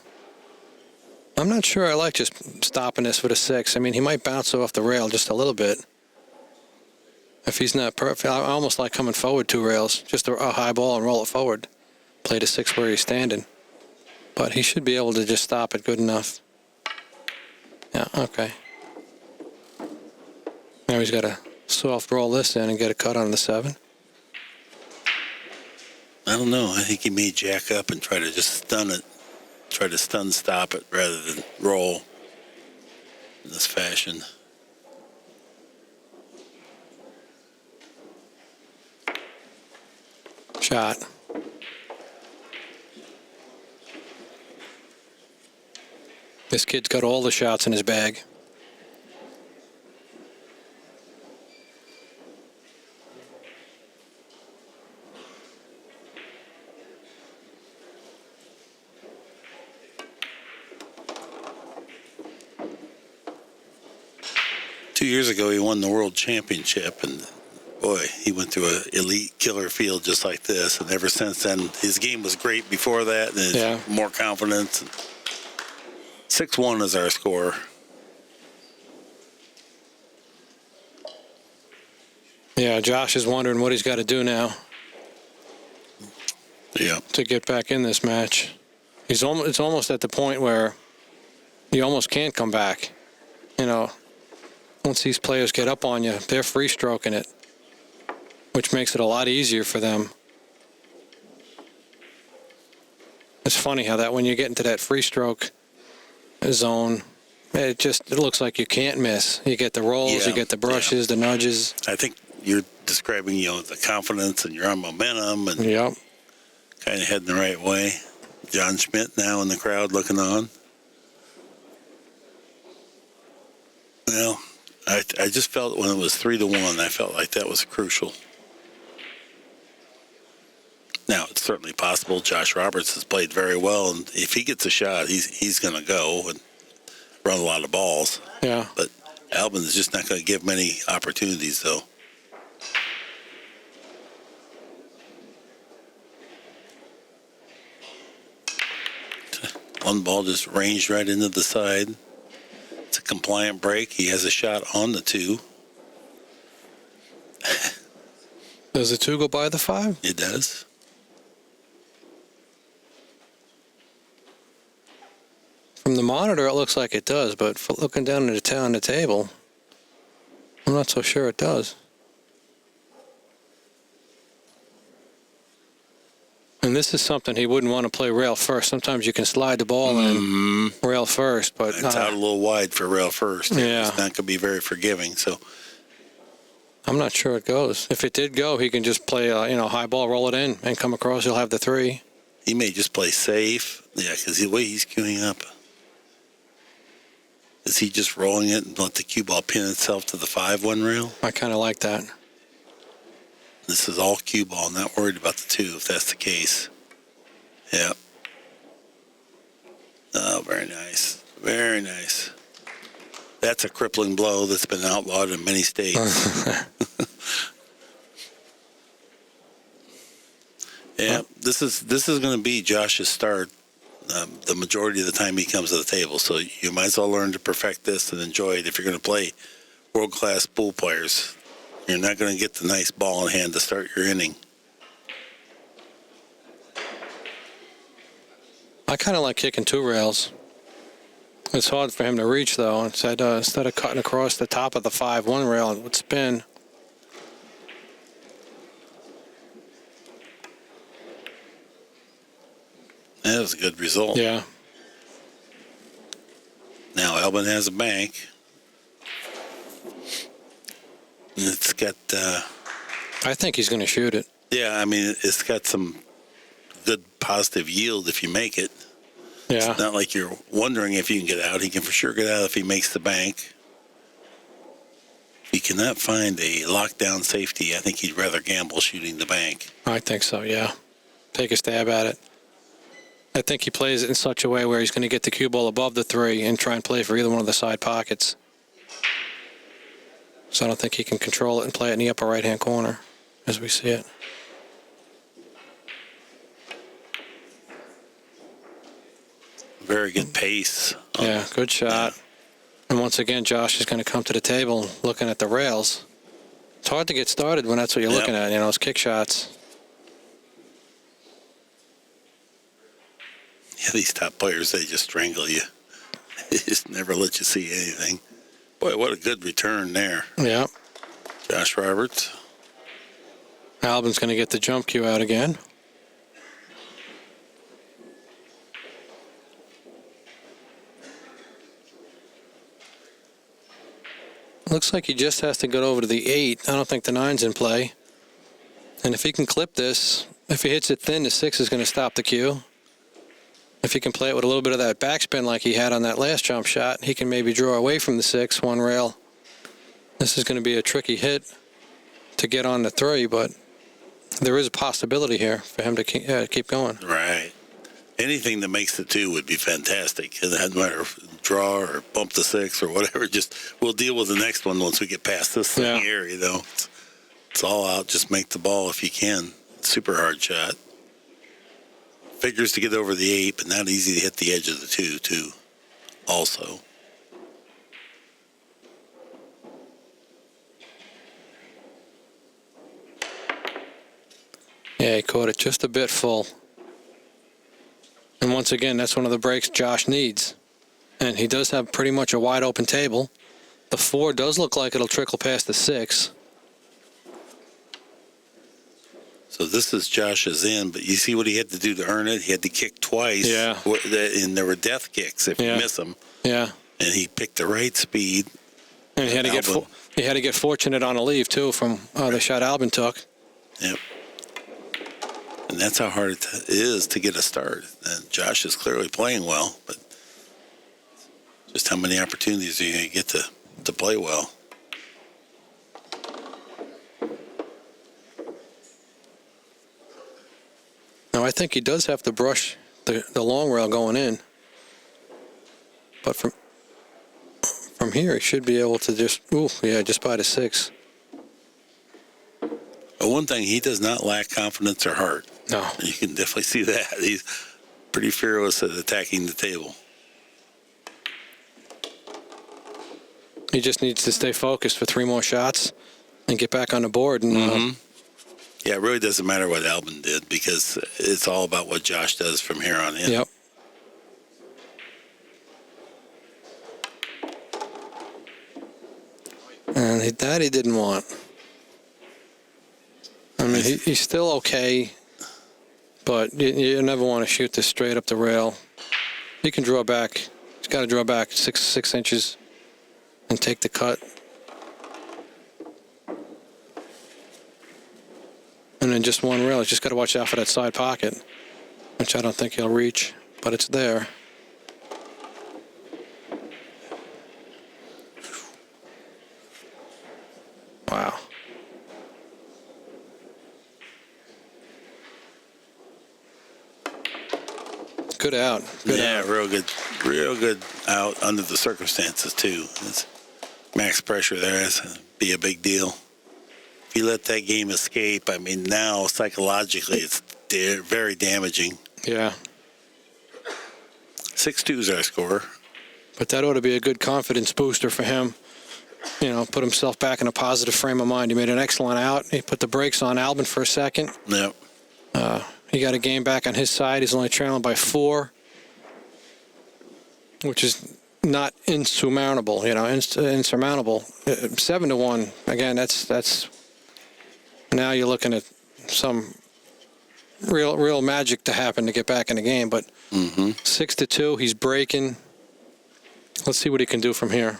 Speaker 3: I'm not sure I like just stopping this with a 6. I mean, he might bounce off the rail just a little bit. If he's not perfect, I almost like coming forward 2 rails, just a high ball and roll it forward. Play the 6 where he's standing. But he should be able to just stop it good enough. Yeah, okay. Now he's got to soft roll this in and get a cut on the 7.
Speaker 2: I don't know. I think he may jack up and try to just stun it. Try to stun stop it rather than roll in this fashion.
Speaker 3: Shot. This kid's got all the shots in his bag.
Speaker 2: Two years ago, he won the world championship, and boy, he went through an elite killer field just like this. And ever since then, his game was great before that, and more confidence. 6-1 is our score.
Speaker 3: Yeah, Josh is wondering what he's got to do now.
Speaker 2: Yeah.
Speaker 3: To get back in this match. It's almost at the point where you almost can't come back. You know, once these players get up on you, they're free stroking it, which makes it a lot easier for them. It's funny how that when you get into that free stroke zone, it looks like you can't miss. You get the rolls, you get the brushes, the nudges.
Speaker 2: I think you're describing, the confidence, and you're on momentum, and kind of heading the right way. John Schmidt now in the crowd looking on. Well, I just felt when it was 3-1, I felt like that was crucial. Now, it's certainly possible. Josh Roberts has played very well, and if he gets a shot, he's going to go and run a lot of balls.
Speaker 3: Yeah.
Speaker 2: But Albin is just not going to give many opportunities, though. One ball just ranged right into the side. It's a compliant break. He has a shot on the 2.
Speaker 3: Does the 2 go by the 5?
Speaker 2: It does.
Speaker 3: From the monitor, it looks like it does, but for looking down at the table, I'm not so sure it does. And this is something he wouldn't want to play rail first. Sometimes you can slide the ball in rail first, but
Speaker 2: it's out a little wide for rail first.
Speaker 3: Yeah.
Speaker 2: It's not going to be very forgiving. So
Speaker 3: I'm not sure it goes. If it did go, he can just play, high ball, roll it in, and come across. He'll have the 3.
Speaker 2: He may just play safe. Yeah, because the way he's queuing up. Is he just rolling it and let the cue ball pin itself to the 5-1 rail?
Speaker 3: I kind of like that.
Speaker 2: This is all cue ball, not worried about the 2 if that's the case. Yeah. Oh, very nice. Very nice. That's a crippling blow that's been outlawed in many states. Yeah, this is going to be Josh's start the majority of the time he comes to the table. So you might as well learn to perfect this and enjoy it if you're going to play world-class pool players. You're not going to get the nice ball in hand to start your inning.
Speaker 3: I kind of like kicking 2 rails. It's hard for him to reach, though. Instead of cutting across the top of the 5-1 rail, it would spin.
Speaker 2: That was a good result.
Speaker 3: Yeah.
Speaker 2: Now Albin has a bank. And it's got...
Speaker 3: I think he's going to shoot it.
Speaker 2: Yeah, I mean, it's got some good positive yield if you make it.
Speaker 3: Yeah.
Speaker 2: It's not like you're wondering if you can get out. He can for sure get out if he makes the bank. If he cannot find a lockdown safety, I think he'd rather gamble shooting the bank.
Speaker 3: I think so, yeah. Take a stab at it. I think he plays it in such a way where he's going to get the cue ball above the 3 and try and play for either one of the side pockets. So I don't think he can control it and play it in the upper right-hand corner as we see it.
Speaker 2: Very good pace.
Speaker 3: Yeah, good shot. And once again, Josh is going to come to the table looking at the rails. It's hard to get started when that's what you're looking at, it's kick shots.
Speaker 2: Yeah, these top players, they just strangle you. They just never let you see anything. Boy, what a good return there.
Speaker 3: Yeah.
Speaker 2: Josh Roberts.
Speaker 3: Albin's going to get the jump cue out again. Looks like he just has to get over to the 8. I don't think the 9's in play. And if he can clip this, if he hits it thin, the 6 is going to stop the cue. If he can play it with a little bit of that backspin like he had on that last jump shot, he can maybe draw away from the 6, one rail. This is going to be a tricky hit to get on the 3, but there is a possibility here for him to keep going.
Speaker 2: Right. Anything that makes the 2 would be fantastic. It doesn't matter if draw or bump the 6 or whatever. Just we'll deal with the next one once we get past this thing here. It's all out. Just make the ball if you can. Super hard shot. Figures to get over the 8, but not easy to hit the edge of the 2 too. Also.
Speaker 3: Yeah, he caught it just a bit full. And once again, that's one of the breaks Josh needs. And he does have pretty much a wide open table. The 4 does look like it'll trickle past the 6.
Speaker 2: So this is Josh's in, but you see what he had to do to earn it? He had to kick twice.
Speaker 3: Yeah.
Speaker 2: And there were death kicks if you miss them.
Speaker 3: Yeah.
Speaker 2: And he picked the right speed.
Speaker 3: And he had to get fortunate on a leave too from the shot Albin took.
Speaker 2: Yep. And that's how hard it is to get a start. And Josh is clearly playing well, but just how many opportunities are you going to get to play well?
Speaker 3: Now, I think he does have to brush the long rail going in. But from here, he should be able to just by the 6.
Speaker 2: But one thing, he does not lack confidence or heart.
Speaker 3: No.
Speaker 2: You can definitely see that. He's pretty fearless at attacking the table.
Speaker 3: He just needs to stay focused for 3 more shots and get back on the board. And
Speaker 2: yeah, it really doesn't matter what Albin did because it's all about what Josh does from here on in.
Speaker 3: Yep. And that he didn't want. I mean, he's still okay, but you never want to shoot this straight up the rail. He can draw back. He's got to draw back 6 inches and take the cut. And then just one rail. He's just got to watch out for that side pocket, which I don't think he'll reach, but it's there. Wow. Good out. Good out.
Speaker 2: Real good out under the circumstances too. It's max pressure there. That's be a big deal. If you let that game escape, I mean, now psychologically it's very damaging.
Speaker 3: Yeah.
Speaker 2: 6-2 is our score.
Speaker 3: But that ought to be a good confidence booster for him. Put himself back in a positive frame of mind. He made an excellent out. He put the brakes on Albin for a second.
Speaker 2: Yep.
Speaker 3: He got a game back on his side. He's only trailing by 4, which is not insurmountable. Insurmountable. 7-1. Again, that's. Now you're looking at some real magic to happen to get back in the game. But 6-2, he's breaking. Let's see what he can do from here.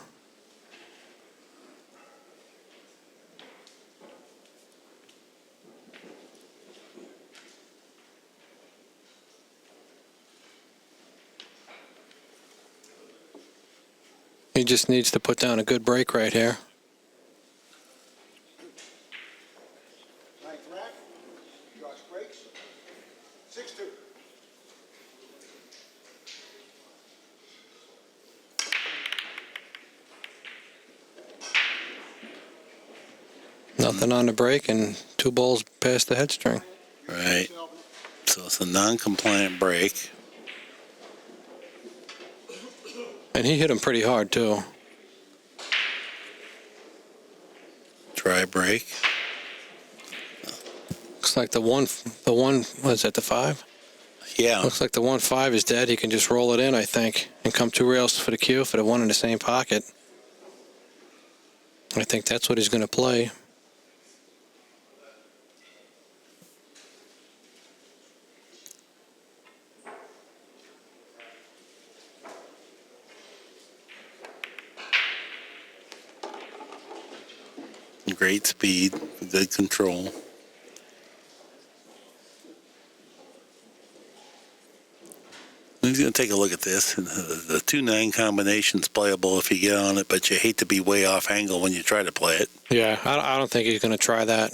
Speaker 3: He just needs to put down a good break right here.
Speaker 1: Ninth rack. Josh breaks. 6-2.
Speaker 3: Nothing on the break and 2 balls past the head string.
Speaker 2: Right. So it's a non-compliant break.
Speaker 3: And he hit him pretty hard, too.
Speaker 2: Dry break.
Speaker 3: Looks like the one, what is that, the 5?
Speaker 2: Yeah.
Speaker 3: Looks like the 1-5 is dead. He can just roll it in, I think, and come 2 rails for the cue for the 1 in the same pocket. I think that's what he's going to play.
Speaker 2: Great speed, good control. He's going to take a look at this. The 2-9 combination's playable if you get on it, but you hate to be way off angle when you try to play it.
Speaker 3: Yeah, I don't think he's going to try that.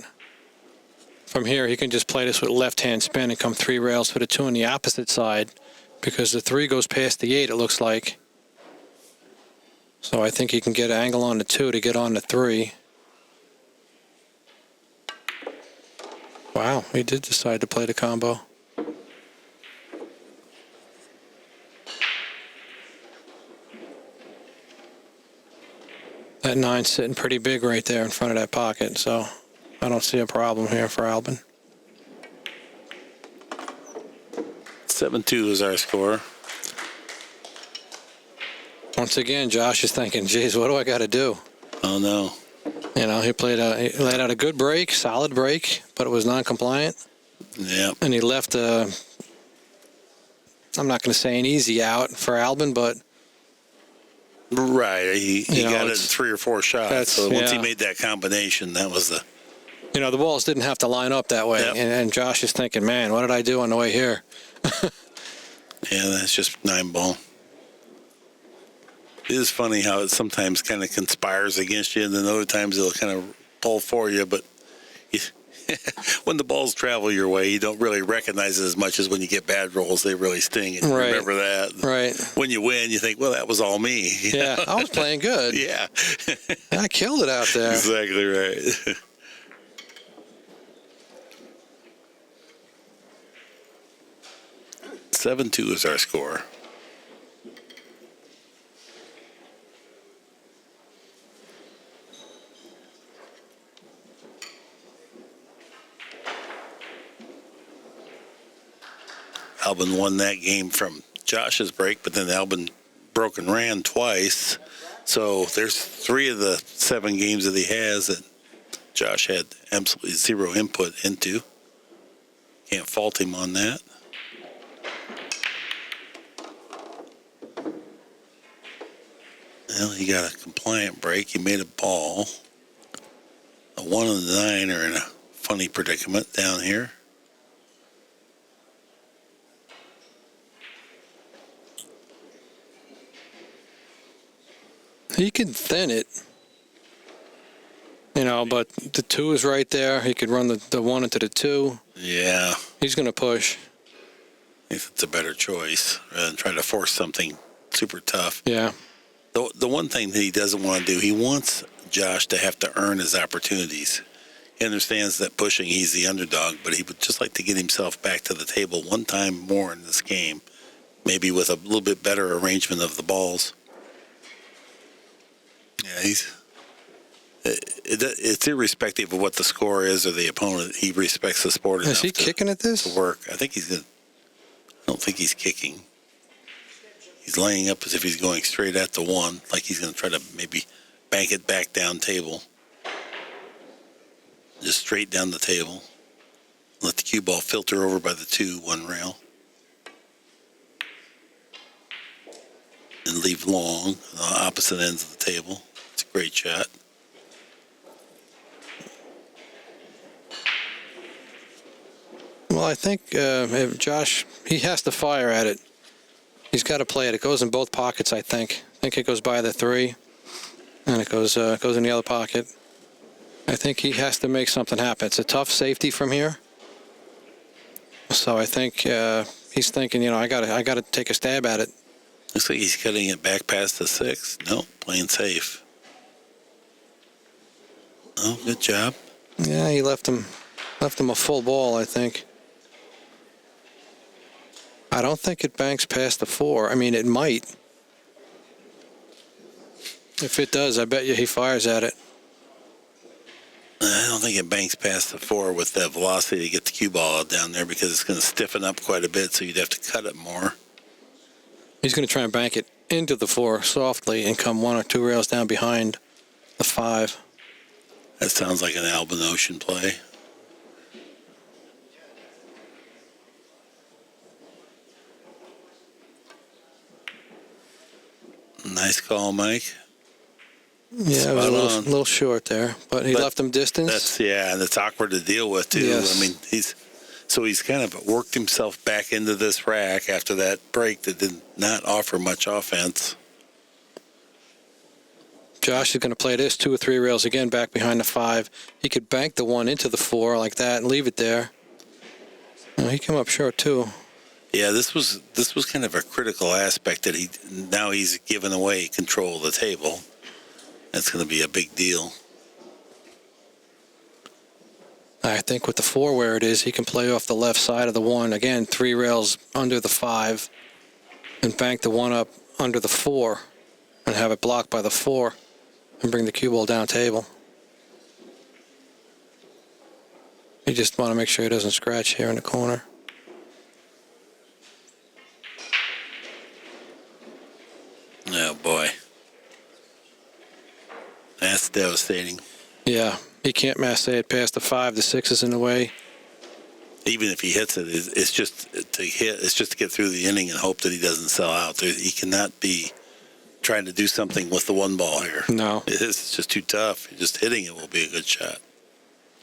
Speaker 3: From here, he can just play this with left-hand spin and come 3 rails for the 2 on the opposite side, because the 3 goes past the 8, it looks like. So I think he can get an angle on the 2 to get on the 3. Wow, he did decide to play the combo. That 9's sitting pretty big right there in front of that pocket, so I don't see a problem here for Albin.
Speaker 2: 7-2 is our score.
Speaker 3: Once again, Josh is thinking, geez, what do I got to do?
Speaker 2: Oh, no.
Speaker 3: You know, he laid out a good break, solid break, but it was non-compliant.
Speaker 2: Yeah.
Speaker 3: And he left I'm not going to say an easy out for Albin, but
Speaker 2: Right. He got it in 3 or 4 shots. So once he
Speaker 3: yeah.
Speaker 2: made that combination, that was the...
Speaker 3: You know, the balls didn't have to line up that way.
Speaker 2: Yep.
Speaker 3: And Josh is thinking, man, what did I do on the way here?
Speaker 2: Yeah, that's just 9-ball. It is funny how it sometimes kind of conspires against you, and then other times it'll kind of pull for you. But when the balls travel your way, you don't really recognize it as much as when you get bad rolls. They really sting, and you
Speaker 3: Right.
Speaker 2: remember that.
Speaker 3: Right.
Speaker 2: When you win, you think, well, that was all me.
Speaker 3: Yeah, I was playing good.
Speaker 2: Yeah.
Speaker 3: I killed it out there.
Speaker 2: Exactly right. $7-2 is our score. Albin won that game from Josh's break, but then Albin broke and ran twice. So there's 3 of the 7 games that he has that Josh had absolutely 0 input into. Can't fault him on that. Well, he got a compliant break. He made a ball. A 1 and a 9 are in a funny predicament down here.
Speaker 3: He could thin it, you know, but the 2 is right there. He could run the 1 into the 2.
Speaker 2: Yeah,
Speaker 3: He's going to push.
Speaker 2: I think it's a better choice rather than trying to force something super tough.
Speaker 3: Yeah.
Speaker 2: The one thing that he doesn't want to do, he wants Josh to have to earn his opportunities. He understands that pushing, he's the underdog, but he would just like to get himself back to the table one time more in this game, maybe with a little bit better arrangement of the balls. Yeah, it's irrespective of what the score is or the opponent. He respects the sport enough.
Speaker 3: Is he kicking at this?
Speaker 2: To work. I think he's going to. I don't think he's kicking. He's laying up as if he's going straight at the 1, like he's going to try to maybe bank it back down table. Just straight down the table. Let the cue ball filter over by the 2, 1 rail. And leave long on the opposite ends of the table. It's a great shot.
Speaker 3: Well, I think if Josh, he has to fire at it. He's got to play it. It goes in both pockets, I think. think it goes by the 3, and it goes in the other pocket. I think he has to make something happen. It's a tough safety from here. So I think he's thinking, I got to take a stab at it.
Speaker 2: Looks like he's cutting it back past the 6. Nope, playing safe. Oh, good job.
Speaker 3: Yeah, he left him a full ball, I think. I don't think it banks past the 4. I mean, it might. If it does, I bet you he fires at it.
Speaker 2: I don't think it banks past the 4 with that velocity to get the cue ball out down there because it's going to stiffen up quite a bit, so you'd have to cut it more.
Speaker 3: He's going to try and bank it into the 4 softly and come 1 or 2 rails down behind the 5.
Speaker 2: That sounds like an Albin Ocean play. Nice call, Mike.
Speaker 3: Yeah, it was a little short there, but he left him distance.
Speaker 2: And it's awkward to deal with too.
Speaker 3: Yes.
Speaker 2: I mean, he's kind of worked himself back into this rack after that break that did not offer much offense.
Speaker 3: Josh is going to play this 2 or 3 rails again back behind the 5. He could bank the 1 into the 4 like that and leave it there. He came up short too.
Speaker 2: Yeah, this was kind of a critical aspect that he's given away control of the table. That's going to be a big deal.
Speaker 3: I think with the 4 where it is, he can play off the left side of the 1. Again, 3 rails under the 5 and bank the 1 up under the 4 and have it blocked by the 4 and bring the cue ball down table. You just want to make sure he doesn't scratch here in the corner.
Speaker 2: Oh, boy. That's devastating.
Speaker 3: Yeah, he can't mass say it past the 5. The 6 is in the way.
Speaker 2: Even if he hits it, it's just to hit. It's just to get through the inning and hope that he doesn't sell out. He cannot be trying to do something with the 1 ball here.
Speaker 3: No.
Speaker 2: It's just too tough. Just hitting it will be a good shot.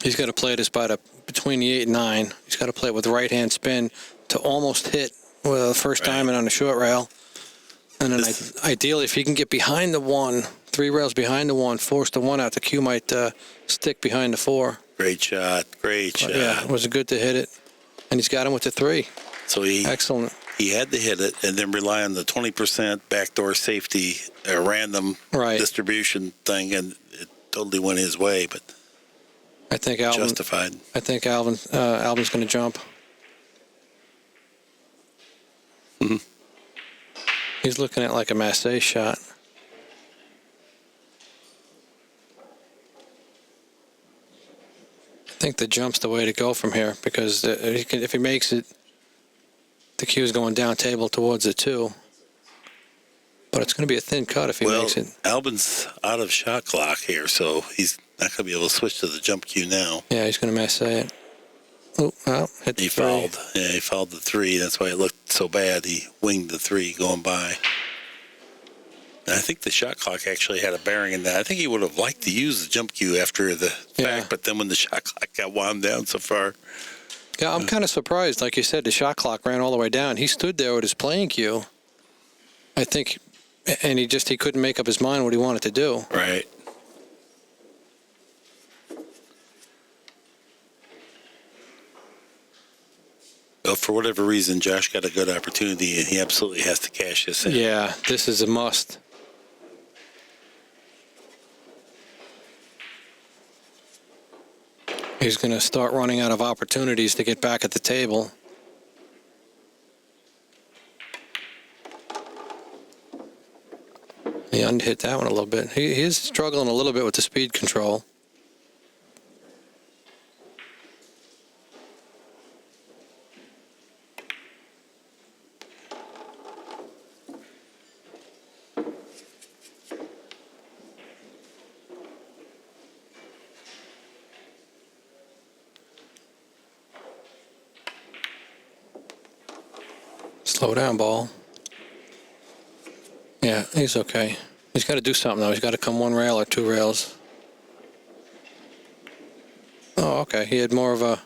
Speaker 3: He's got to play this between the 8 and 9. He's got to play it with right-hand spin to almost hit the first time and on the short rail. And then ideally, if he can get behind the 1, 3 rails behind the 1, force the 1 out, the cue might stick behind the 4.
Speaker 2: Great shot.
Speaker 3: Yeah, it was good to hit it. And he's got him with the 3.
Speaker 2: So
Speaker 3: excellent.
Speaker 2: He had to hit it and then rely on the 20% backdoor safety, a random distribution thing, and it totally went his way. But
Speaker 3: I think Albin
Speaker 2: justified.
Speaker 3: I think Albin's going to jump.
Speaker 2: Mm-hmm.
Speaker 3: He's looking at like a Massey shot. I think the jump's the way to go from here because if he makes it, the cue's going down table towards the 2. But it's going to be a thin cut if he makes it.
Speaker 2: Albin's out of shot clock here, so he's not going to be able to switch to the jump cue now.
Speaker 3: Yeah, he's going to Massey it. Oh, well, hit the 3.
Speaker 2: Fouled. Yeah, he fouled the 3. That's why it looked so bad. He winged the 3 going by. And I think the shot clock actually had a bearing in that. I think he would have liked to use the jump cue after the fact, but then when the shot clock got wound down so far.
Speaker 3: Yeah, I'm kind of surprised. Like you said, the shot clock ran all the way down. He stood there with his playing cue, I think, and he couldn't make up his mind what he wanted to do.
Speaker 2: Right. Well, for whatever reason, Josh got a good opportunity, and he absolutely has to cash this in.
Speaker 3: Yeah, this is a must. He's going to start running out of opportunities to get back at the table. He unhit that one a little bit. He is struggling a little bit with the speed control. Slow down, ball. Yeah, he's okay. He's got to do something, though. He's got to come 1 rail or 2 rails. Oh, okay. He had more of a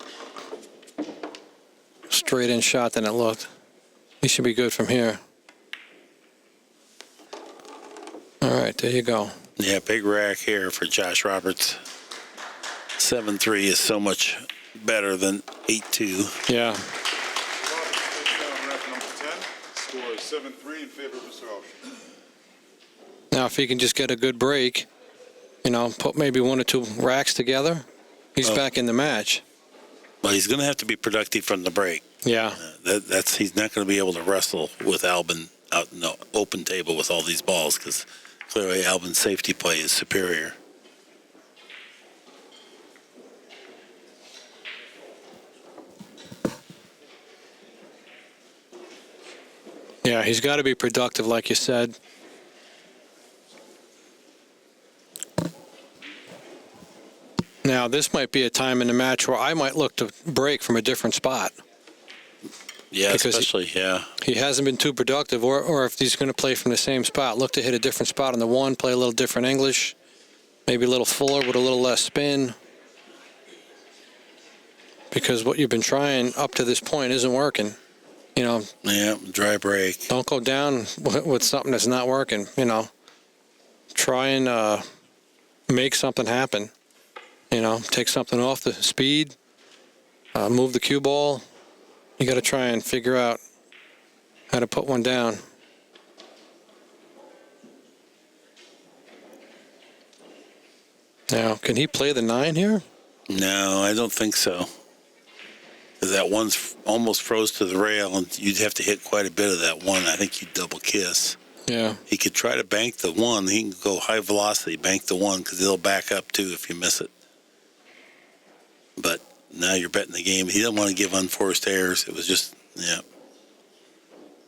Speaker 3: straight-in shot than it looked. He should be good from here. there you go.
Speaker 2: Yeah, big rack here for Josh Roberts. 7-3 is so much better than 8-2.
Speaker 3: Yeah.
Speaker 4: Roberts takes down rack number 10. Score is 7-3 in favor of Mr. Ocean.
Speaker 3: Now, if he can just get a good break, you know, put maybe 1 or 2 racks together, he's back in the match.
Speaker 2: Well, he's going to have to be productive from the break.
Speaker 3: Yeah.
Speaker 2: He's not going to be able to wrestle with Albin out in the open table with all these balls because clearly Albin's safety play is superior.
Speaker 3: Yeah, he's got to be productive, like you said. Now, this might be a time in the match where I might look to break from a different spot.
Speaker 2: Yeah,
Speaker 3: Because
Speaker 2: especially,
Speaker 3: He hasn't been too productive, or if he's going to play from the same spot, look to hit a different spot on the 1, play a little different English, maybe a little fuller with a little less spin. Because what you've been trying up to this point isn't working. You know,
Speaker 2: Yeah, dry break.
Speaker 3: don't go down with something that's not working, you know. Try and make something happen. You know, take something off the speed, move the cue ball. You got to try and figure out how to put one down. Now, can he play the 9 here?
Speaker 2: No, I don't think so. Because that one's almost froze to the rail, and you'd have to hit quite a bit of that one. I think you'd double kiss.
Speaker 3: Yeah.
Speaker 2: He could try to bank the 1. He can go high velocity, bank the 1, because he'll back up, too, if you miss it. But now you're betting the game. He didn't want to give unforced errors. It was just, yeah.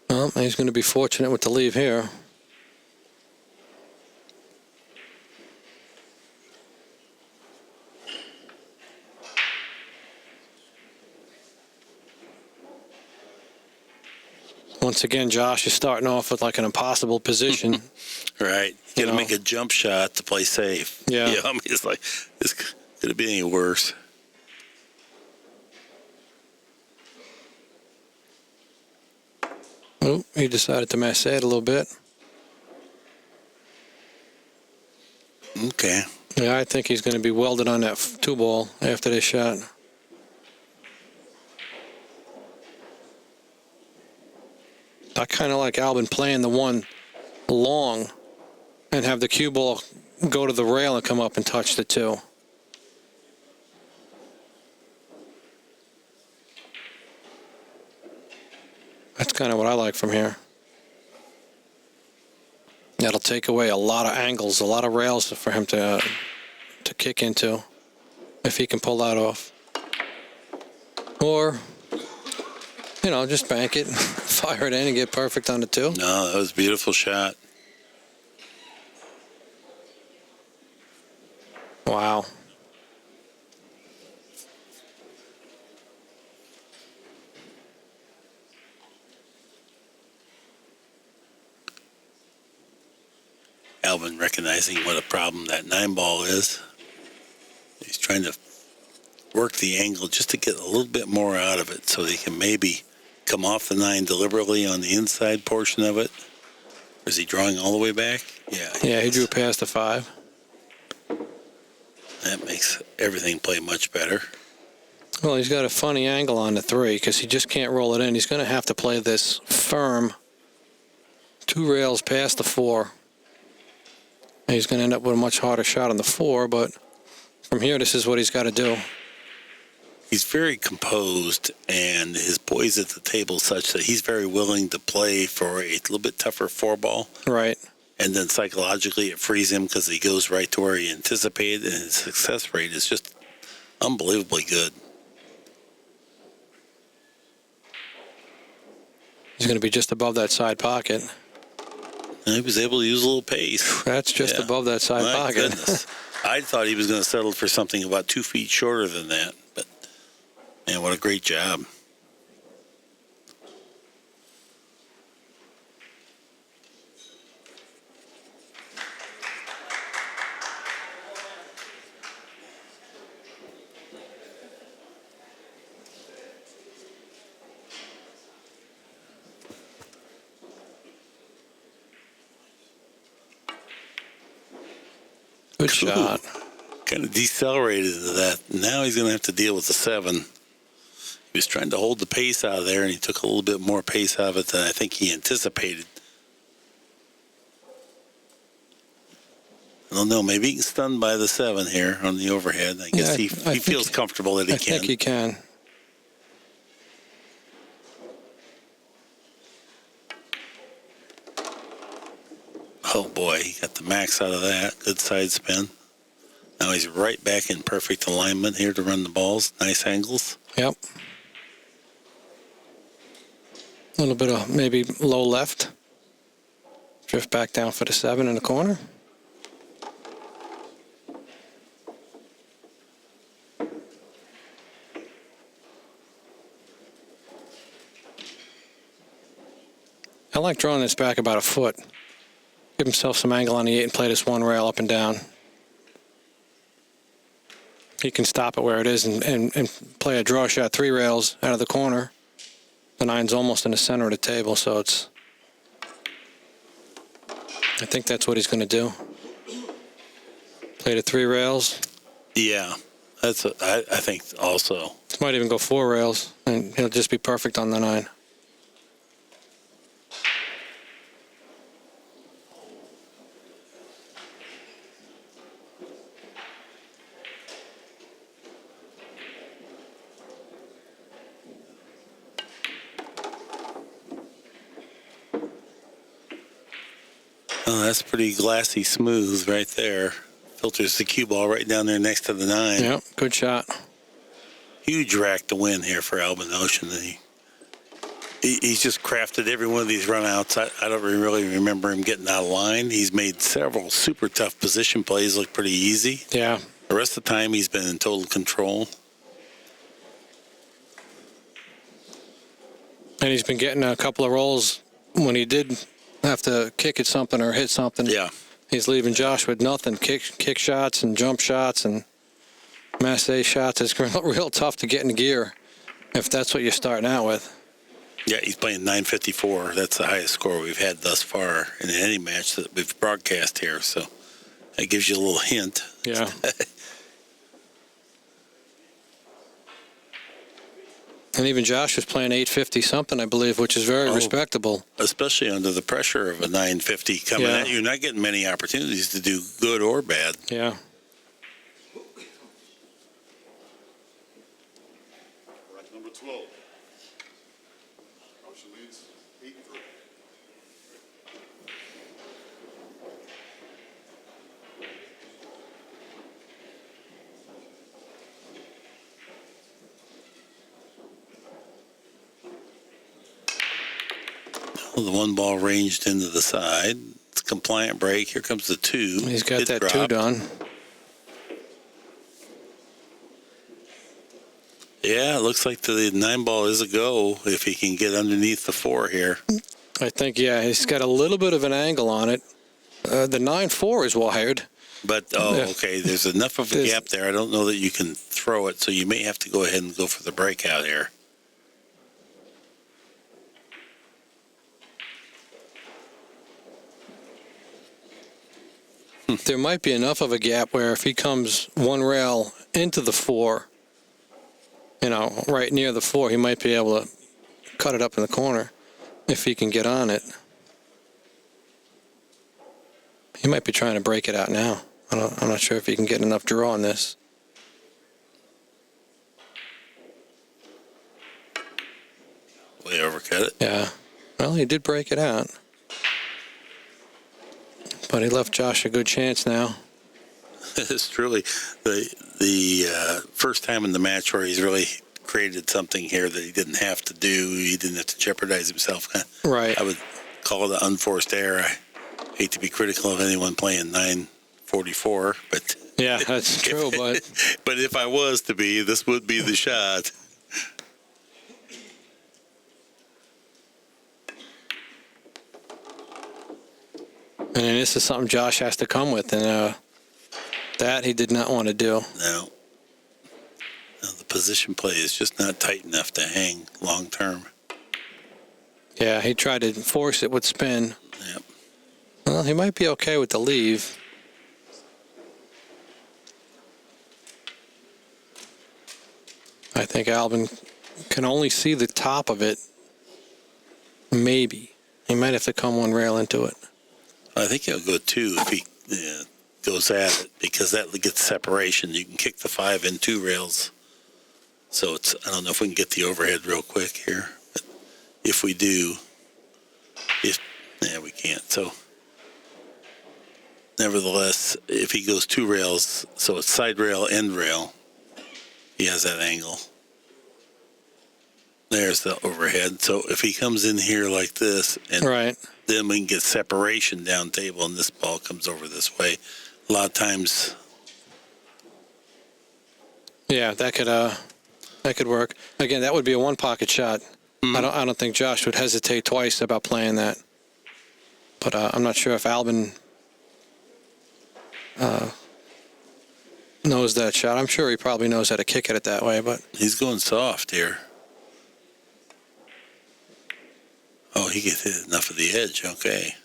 Speaker 3: Well, he's going to be fortunate with the leave here. Once again, Josh is starting off with like an impossible position.
Speaker 2: Right. You got to
Speaker 3: know.
Speaker 2: make a jump shot to play safe.
Speaker 3: Yeah.
Speaker 2: I mean, it's like, this could it be any worse?
Speaker 3: Oh, he decided to mess that a little bit.
Speaker 2: Okay.
Speaker 3: Yeah, I think he's going to be welded on that 2 ball after this shot. I kind of like Albin playing the 1 long and have the cue ball go to the rail and come up and touch the 2. That's kind of what I like from here. That'll take away a lot of angles, a lot of rails for him to kick into, if he can pull that off. Or, you know, just bank it, fire it in, and get perfect on the 2.
Speaker 2: No, that was a beautiful shot.
Speaker 3: Wow.
Speaker 2: Albin recognizing what a problem that 9 ball is. He's trying to work the angle just to get a little bit more out of it so he can maybe come off the 9 deliberately on the inside portion of it. Or is he drawing all the way back? Yeah,
Speaker 3: He drew past the 5.
Speaker 2: That makes everything play much better.
Speaker 3: Well, he's got a funny angle on the 3 because he just can't roll it in. He's going to have to play this firm 2 rails past the 4. And he's going to end up with a much harder shot on the 4, but from here, this is what he's got to do.
Speaker 2: He's very composed, and his poise at the table is such that he's very willing to play for a little bit tougher 4 ball.
Speaker 3: Right.
Speaker 2: And then psychologically it frees him because he goes right to where he anticipated, and his success rate is just unbelievably good.
Speaker 3: He's going to be just above that side pocket.
Speaker 2: And he was able to use a little pace.
Speaker 3: That's just above that side
Speaker 2: My
Speaker 3: pocket.
Speaker 2: goodness. I thought he was going to settle for something about 2 feet shorter than that. But, man, what a great job.
Speaker 3: Good shot.
Speaker 2: Kind of decelerated into that. Now he's going to have to deal with the 7. He was trying to hold the pace out of there, and he took a little bit more pace out of it than I think he anticipated. I don't know. Maybe he can stun by the 7 here on the overhead. I guess he feels comfortable that he can.
Speaker 3: I think he can.
Speaker 2: Oh, boy. He got the max out of that. Good side spin. Now he's right back in perfect alignment here to run the balls. Nice angles.
Speaker 3: Yep. A little bit of maybe low left. Drift back down for the 7 in the corner. I like drawing this back about a foot. Give himself some angle on the 8 and play this 1 rail up and down. He can stop it where it is and play a draw shot 3 rails out of the corner. The 9's almost in the center of the table, so it's... I think that's what he's going to do. Play the 3 rails.
Speaker 2: Yeah, that's I think also.
Speaker 3: This might even go 4 rails, and he'll just be perfect on the 9.
Speaker 2: Oh, that's pretty glassy smooth right there. Filters the cue ball right down there next to the 9.
Speaker 3: Yep, good shot.
Speaker 2: Huge rack to win here for Albin Ocean. He's just crafted every one of these runouts. I don't really remember him getting out of line. He's made several super tough position plays look pretty easy.
Speaker 3: Yeah.
Speaker 2: The rest of the time he's been in total control.
Speaker 3: And he's been getting a couple of rolls when he did have to kick at something or hit something.
Speaker 2: Yeah.
Speaker 3: He's leaving Josh with nothing. Kick shots and jump shots and masse shots. It's real tough to get in gear if that's what you're starting out with.
Speaker 2: Yeah, he's playing 954. That's the highest score we've had thus far in any match that we've broadcast here. So that gives you a little hint.
Speaker 3: Yeah. And even Josh was playing 850 something, I believe, which is very respectable.
Speaker 2: Especially under the pressure of a 950 coming at you. Not getting many opportunities to do good or bad.
Speaker 3: Yeah.
Speaker 4: Rack number 12. Ocean leads 8-3.
Speaker 2: Well, the 1 ball ranged into the side. It's a compliant break. Here comes the 2.
Speaker 3: He's got
Speaker 2: It
Speaker 3: that
Speaker 2: dropped.
Speaker 3: 2 done.
Speaker 2: Yeah, it looks like the 9 ball is a go if he can get underneath the 4 here.
Speaker 3: I think, yeah, he's got a little bit of an angle on it. The 9-4 is wired.
Speaker 2: But, okay, there's enough of a gap there. I don't know that you can throw it, so you may have to go ahead and go for the breakout here.
Speaker 3: There might be enough of a gap where if he comes 1 rail into the 4, right near the 4, he might be able to cut it up in the corner if he can get on it. He might be trying to break it out now. I'm not sure if he can get enough draw on this.
Speaker 2: Way overcut it.
Speaker 3: Yeah. Well, he did break it out. But he left Josh a good chance now.
Speaker 2: It's truly the first time in the match where he's really created something here that he didn't have to do. He didn't have to jeopardize himself.
Speaker 3: Right.
Speaker 2: I would call it an unforced error. I hate to be critical of anyone playing 944, but
Speaker 3: yeah, that's true.
Speaker 2: But if I was to be, this would be the shot.
Speaker 3: And this is something Josh has to come with, and that he did not want to do.
Speaker 2: No. The position play is just not tight enough to hang long term.
Speaker 3: Yeah, he tried to force it with spin.
Speaker 2: Yep.
Speaker 3: Well, he might be okay with the leave. I think Albin can only see the top of it. Maybe. He might have to come one rail into it.
Speaker 2: I think he'll go 2 if he goes at it, because that gets separation. You can kick the 5 in 2 rails. So it's, I don't know if we can get the overhead real quick here. But if we do, we can't. So nevertheless, if he goes 2 rails, so it's side rail, end rail, he has that angle. There's the overhead. So if he comes in here like this, and
Speaker 3: Right.
Speaker 2: then we can get separation down table, and this ball comes over this way. A lot of times,
Speaker 3: Yeah, that could work. Again, that would be a one pocket shot. I don't think Josh would hesitate twice about playing that. But I'm not sure if Albin knows that shot. I'm sure he probably knows how to kick it that way, but
Speaker 2: he's going soft here. Oh, he gets hit enough of the edge. Okay.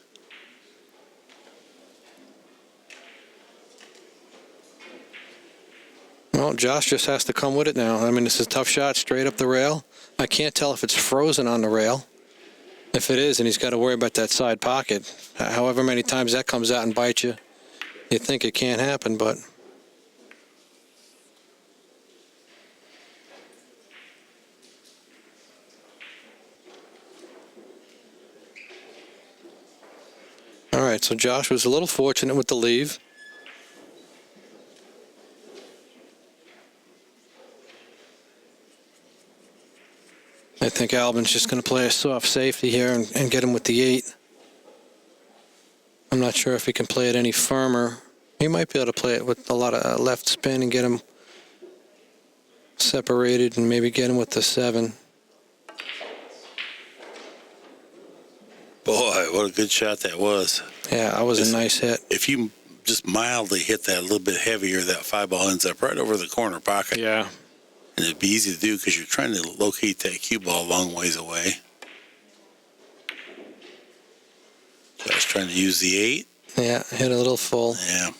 Speaker 3: well, Josh just has to come with it now. I mean, this is a tough shot straight up the rail. I can't tell if it's frozen on the rail. If it is, and he's got to worry about that side pocket, however many times that comes out and bites you, you think it can't happen, but all right, so Josh was a little fortunate with the leave. I think Albin's just going to play a soft safety here and get him with the 8. I'm not sure if he can play it any firmer. He might be able to play it with a lot of left spin and get him separated and maybe get him with the 7.
Speaker 2: Boy, what a good shot that was.
Speaker 3: Yeah, that was a nice hit.
Speaker 2: If you just mildly hit that a little bit heavier, that 5 ball ends up right over the corner pocket.
Speaker 3: Yeah.
Speaker 2: And it'd be easy to do because you're trying to locate that cue ball a long ways away. So I was trying to use the 8.
Speaker 3: Yeah, hit a little full.
Speaker 2: Yeah.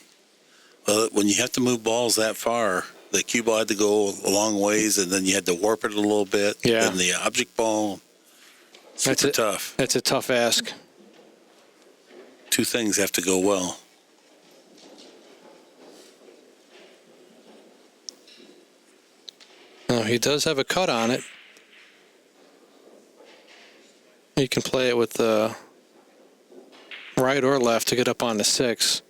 Speaker 2: Well, when you have to move balls that far, the cue ball had to go a long ways, and then you had to warp it a little bit.
Speaker 3: Yeah.
Speaker 2: And the object ball, super tough.
Speaker 3: That's a tough ask.
Speaker 2: 2 things have to go well.
Speaker 3: No, he does have a cut on it. He can play it with the right or left to get up on the 6.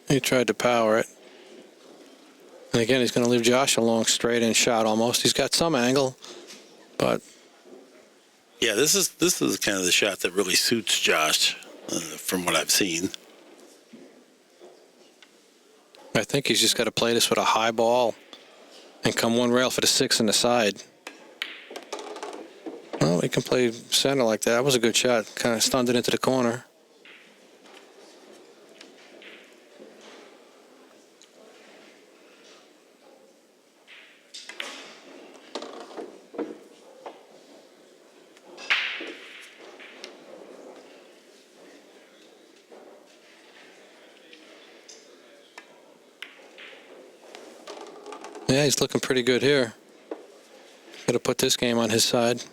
Speaker 3: He tried to power it. And again, he's going to leave Josh a long straight in shot almost. He's got some angle, but
Speaker 2: Yeah, this is kind of the shot that really suits Josh, from what I've seen.
Speaker 3: I think he's just got to play this with a high ball and come one rail for the 6 in the side. Well, he can play center like that. That was a good shot. Kind of stunned it into the corner. Yeah, he's looking pretty good here. Got to put this game on his side.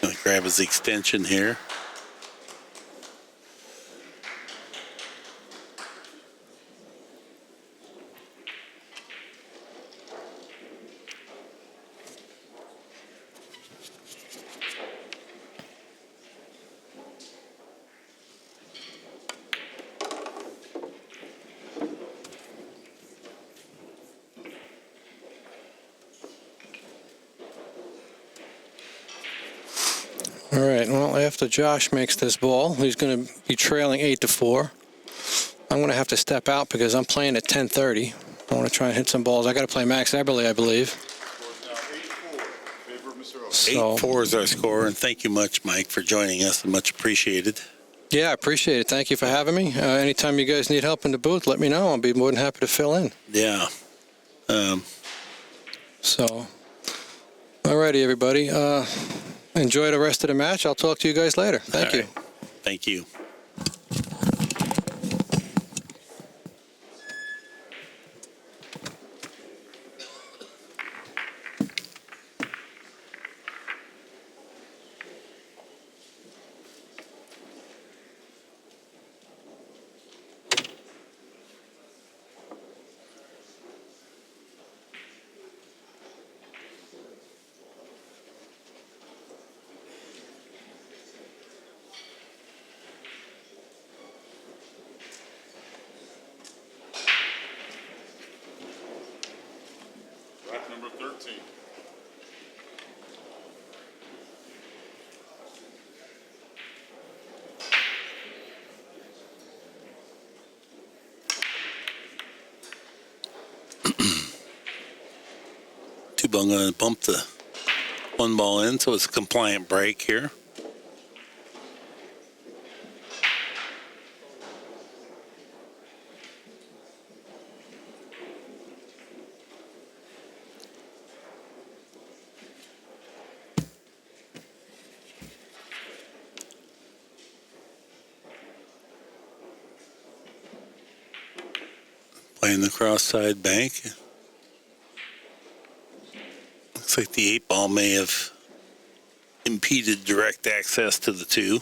Speaker 2: Gonna grab his extension here.
Speaker 3: All right, well, after Josh makes this ball, he's going to be trailing 8-4. I'm going to have to step out because I'm playing at 10:30. I want to try and hit some balls. I got to play Max Eberle, I believe.
Speaker 4: Score is now 8-4 in favor of Mr. Oaks.
Speaker 3: So,
Speaker 2: 8-4 is our score, and thank you much, Mike, for joining us. Much appreciated.
Speaker 3: yeah, I appreciate it. Thank you for having me. Anytime you guys need help in the booth, let me know. I'll be more than happy to fill in.
Speaker 2: Yeah.
Speaker 3: So, All righty, everybody. Enjoy the rest of the match. I'll talk to you guys later. Thank you.
Speaker 2: Thank you.
Speaker 4: Rack number 13.
Speaker 2: I'm going to bump the one ball in, so it's a compliant break here. Playing the cross-side bank. Looks like the 8-ball may have impeded direct access to the 2.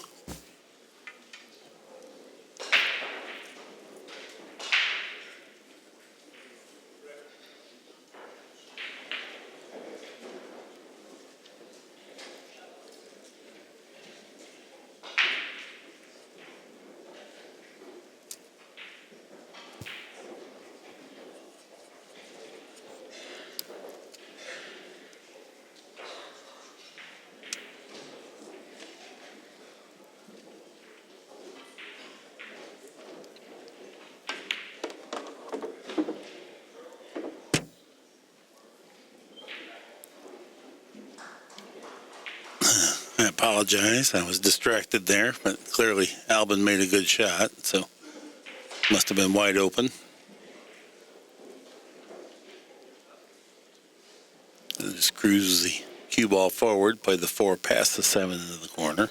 Speaker 2: I apologize. I was distracted there, but clearly Albin made a good shot, so must have been wide open. And just cruises the cue ball forward, play the 4 past the 7 into the corner.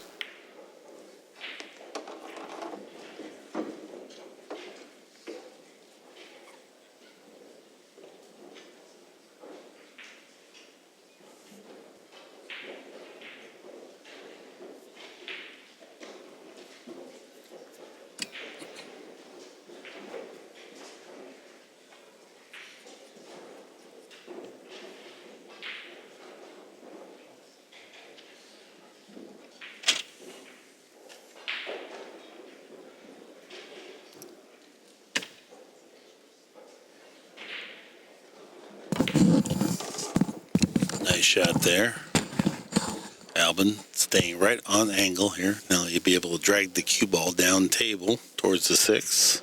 Speaker 2: Nice shot there. Albin staying right on angle here. Now you'll be able to drag the cue ball down table towards the 6.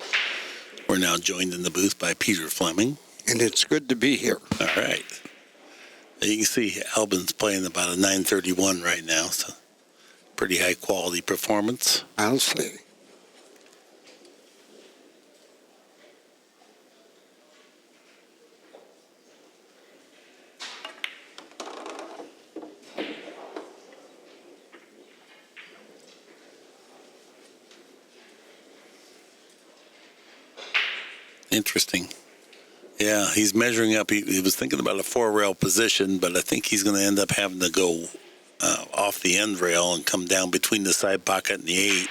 Speaker 2: We're now joined in the booth by Peter Fleming.
Speaker 5: And it's good to be here.
Speaker 2: All right. You can see Albin's playing about a 931 right now, so pretty high quality performance.
Speaker 5: I'll say.
Speaker 2: Interesting. Yeah, he's measuring up. He was thinking about a 4-rail position, but I think he's going to end up having to go off the end rail and come down between the side pocket and the 8.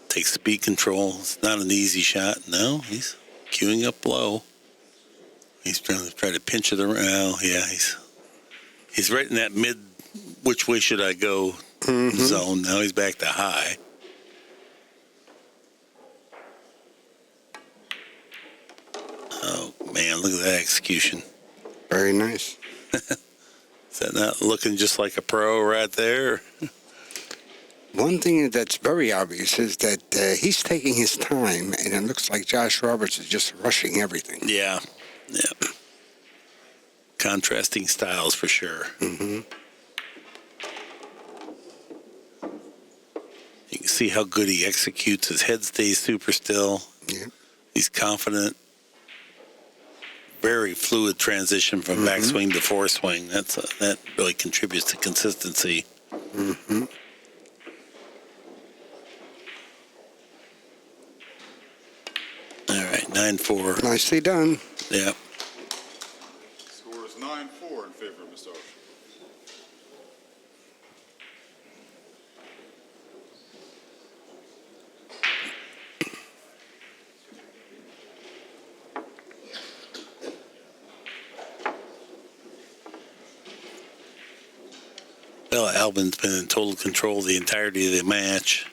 Speaker 2: Take speed control. It's not an easy shot. No, he's queuing up low. He's trying to pinch it around. Oh, yeah, he's right in that mid, which way should I go zone. Now he's back to high. Oh, man, look at that execution.
Speaker 5: Very nice.
Speaker 2: Is that not looking just like a pro right there?
Speaker 5: One thing that's very obvious is that he's taking his time, and it looks like Josh Roberts is just rushing everything.
Speaker 2: Yeah. Contrasting styles for sure. You can see how good he executes. His head stays super still.
Speaker 5: Yeah.
Speaker 2: He's confident. very fluid transition from backswing to foreswing. That really contributes to consistency.
Speaker 5: Mm-hmm.
Speaker 2: All right, 9-4.
Speaker 5: Nicely done.
Speaker 2: Yeah.
Speaker 4: Score is 9-4 in favor of Mr. Ocean.
Speaker 2: Well, Albin's been in total control the entirety of the match.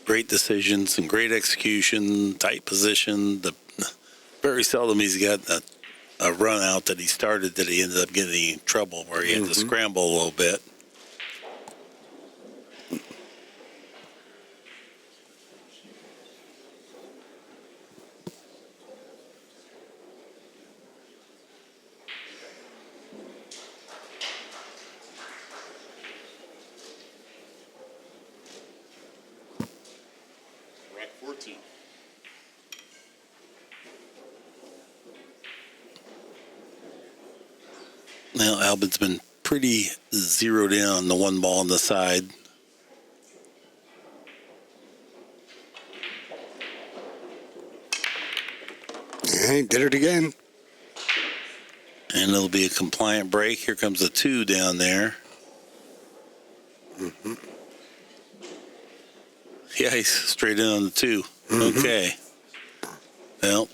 Speaker 2: Great decisions and great execution, tight position. Very seldom he's got a run out that he started that he ended up getting in trouble where he had to scramble a little bit.
Speaker 4: Rack 14.
Speaker 2: Now, Albin's been pretty zeroed in on the one ball on the side.
Speaker 5: Yeah, he did it again.
Speaker 2: And it'll be a compliant break. Here comes a 2 down there. Yeah, he's straight in on the 2. Okay. Well,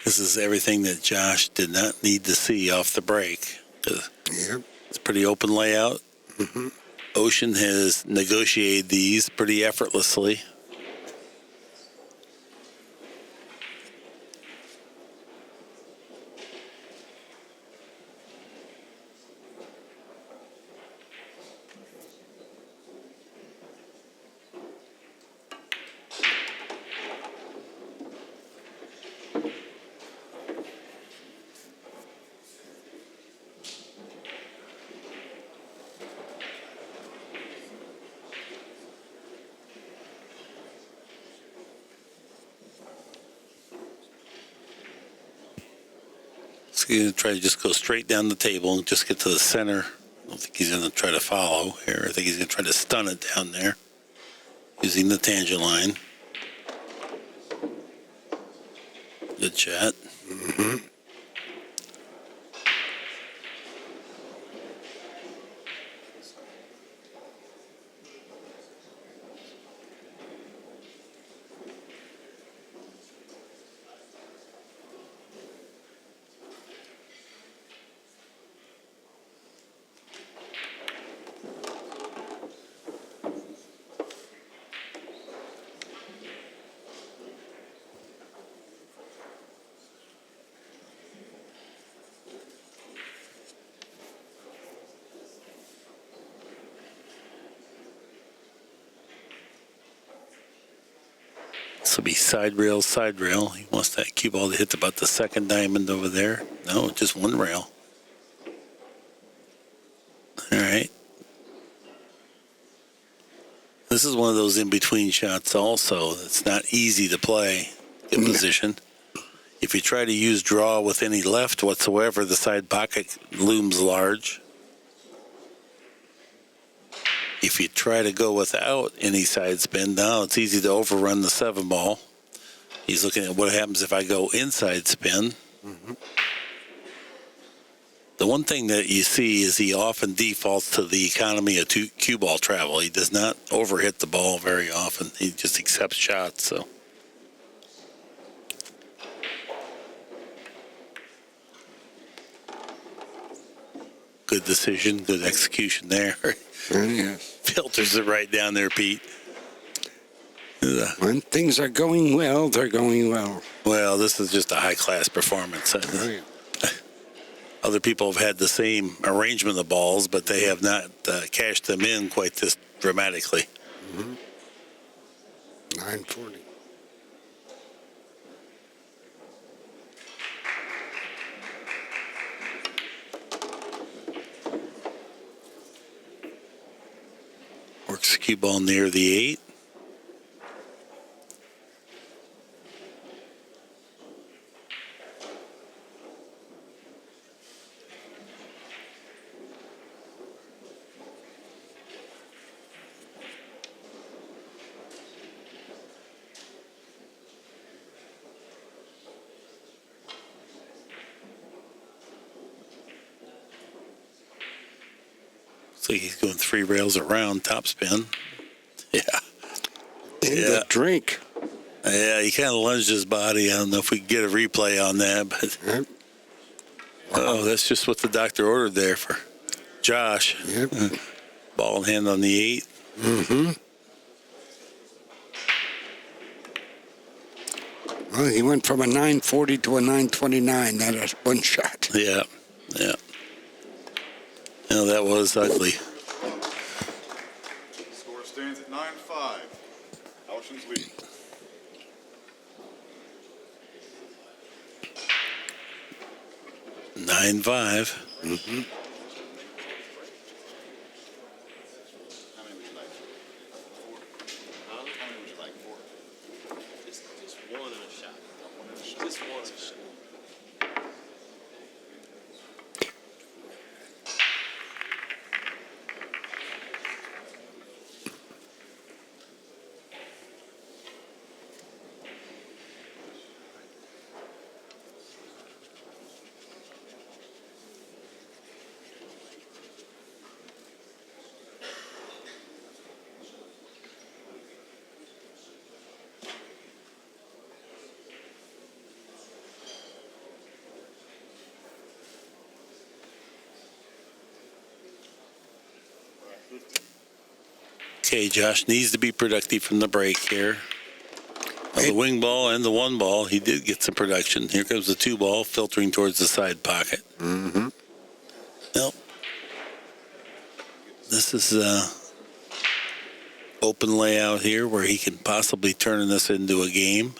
Speaker 2: this is everything that Josh did not need to see off the break.
Speaker 5: Yep.
Speaker 2: It's a pretty open layout. Ocean has negotiated these pretty effortlessly. So he's going to try to just go straight down the table and just get to the center. I don't think he's going to try to follow here. I think he's going to try to stun it down there using the tangent line. Good shot. This will be side rail, side rail. He wants that cue ball to hit about the second diamond over there. No, just one rail. All right. This is one of those in-between shots also. It's not easy to play in position. If you try to use draw with any left whatsoever, the side pocket looms large. If you try to go without any side spin, now it's easy to overrun the 7 ball. He's looking at what happens if I go inside spin. The one thing that you see is he often defaults to the economy of cue ball travel. He does not overhit the ball very often. He just accepts shots. So. Good decision, good execution there.
Speaker 5: Yes.
Speaker 2: Filters it right down there, Pete.
Speaker 5: When things are going well, they're going well.
Speaker 2: Well, this is just a high-class performance.
Speaker 5: Oh, yeah.
Speaker 2: Other people have had the same arrangement of balls, but they have not cashed them in quite this dramatically.
Speaker 5: 940.
Speaker 2: Works the cue ball near the 8. So he's going 3 rails around topspin. Yeah.
Speaker 5: In the drink.
Speaker 2: Yeah, he kind of lunged his body. I don't know if we can get a replay on that, but
Speaker 5: Yep.
Speaker 2: oh, that's just what the doctor ordered there for Josh.
Speaker 5: Yep.
Speaker 2: Ball in hand on the 8.
Speaker 5: Mm-hmm. Well, he went from a 940 to a 929, not a one shot.
Speaker 2: Yeah, yeah. No, that was ugly.
Speaker 4: Score stands at 9-5. Auschan's lead.
Speaker 2: Nine five.
Speaker 5: Mm-hmm.
Speaker 4: How many would you like? 4? How many would you like? 4?
Speaker 6: Just one in a shot.
Speaker 4: One in a shot.
Speaker 6: Just one in a shot.
Speaker 2: Okay, Josh needs to be productive from the break here. On the wing ball and the 1 ball, he did get some production. Here comes the 2 ball filtering towards the side pocket.
Speaker 5: Mm-hmm.
Speaker 2: Nope. This is open layout here where he can possibly turn this into a game.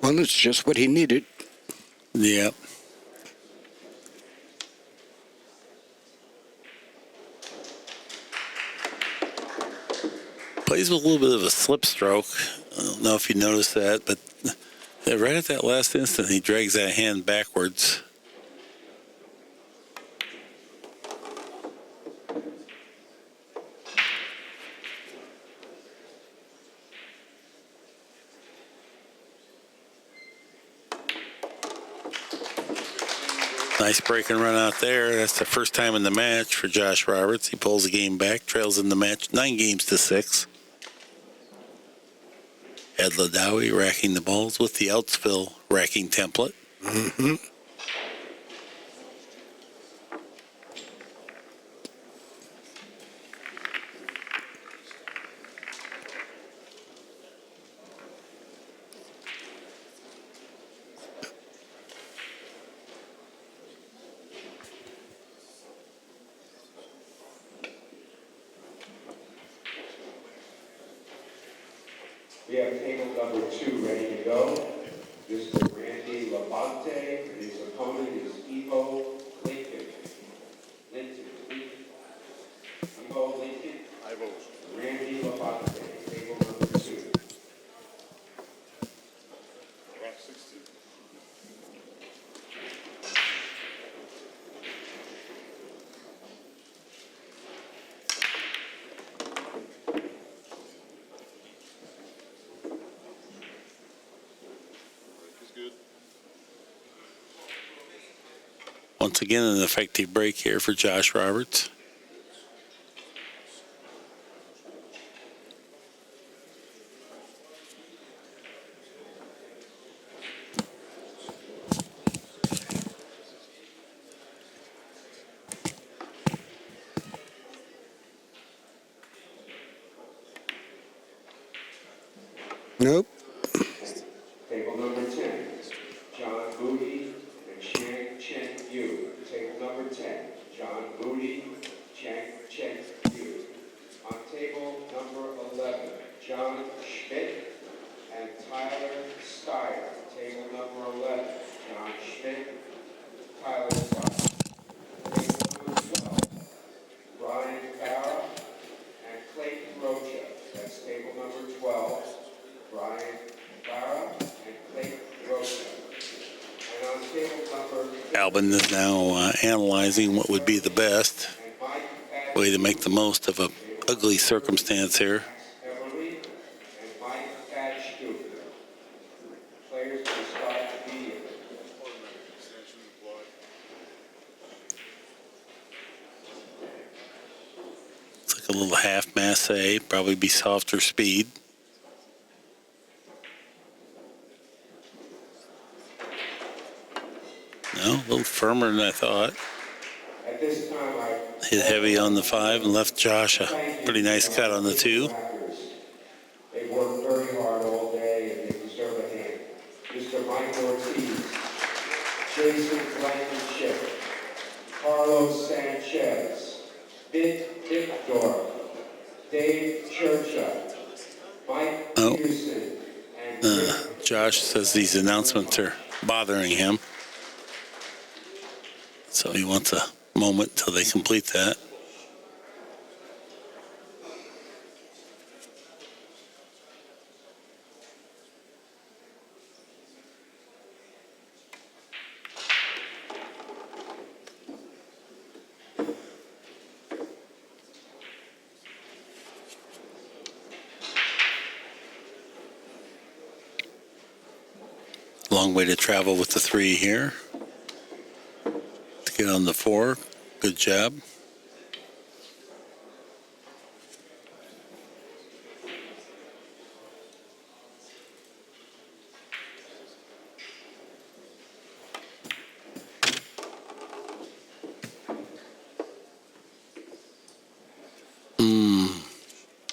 Speaker 5: Well, it's just what he needed.
Speaker 2: Yep. Plays with a little bit of a slip stroke. I don't know if you noticed that, but right at that last instant, he drags that hand backwards. Nice break and run out there. That's the first time in the match for Josh Roberts. He pulls the game back, trails in the match 9-6. Ed Ladawi racking the balls with the Outsville racking template.
Speaker 5: Mm-hmm.
Speaker 7: We have table number 2 ready to go. Mr. Randy Labonte, and his opponent is Evo Lincoln. Evo Lincoln.
Speaker 4: I vote.
Speaker 7: Randy Labonte, table number 2.
Speaker 4: Rack 16. Is good.
Speaker 2: Once again, an effective break here for Josh Roberts.
Speaker 5: Nope.
Speaker 7: Table number 10, John Booty and Chang Chen Yu. Table number 10, John Booty, Chang Schmidt, and Tyler Steyer. Table number 11, John Schmidt, Tyler Steyer. Table number 12, Brian Farah and Clayton Rocha. That's table number 12, Brian Farah and Clayton Rocha. And on table number 15,
Speaker 2: Albin is now analyzing what would be the best
Speaker 7: and Mike
Speaker 2: way to make the most of a ugly circumstance here.
Speaker 7: Everly and Mike Badstuebner. Players will start immediately.
Speaker 4: Automatic extension applied.
Speaker 2: It's like a little half masse, probably be softer speed. No, a little firmer than I thought.
Speaker 7: At this time, I
Speaker 2: Hit heavy on the 5 and left Josh a pretty nice cut on the 2.
Speaker 7: They worked very hard all day and they deserve a hand. Mr. Mike Ortiz, Jason Blankenship, Carlos Sanchez, Victor, Dave Churchup, Mike
Speaker 2: Oh.
Speaker 7: Peterson, and Rick
Speaker 2: Josh says these announcements are bothering him. So he wants a moment till they complete that. Long way to travel with the 3 here. To get on the 4. Good job.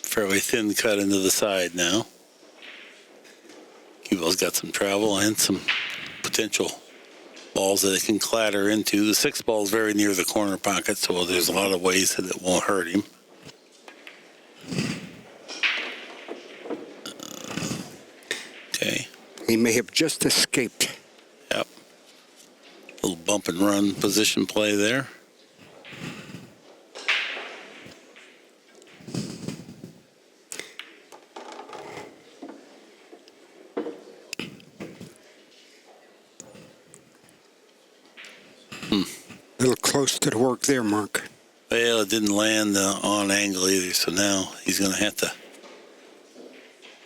Speaker 2: Fairly thin cut into the side now. Cue ball's got some travel and some potential balls that it can clatter into. The 6 ball is very near the corner pocket, so there's a lot of ways that it won't hurt him. Okay.
Speaker 5: He may have just escaped.
Speaker 2: Yep. Little bump and run position play there.
Speaker 5: A little close to the work there, Mark.
Speaker 2: Well, it didn't land on angle either, so now he's going to have to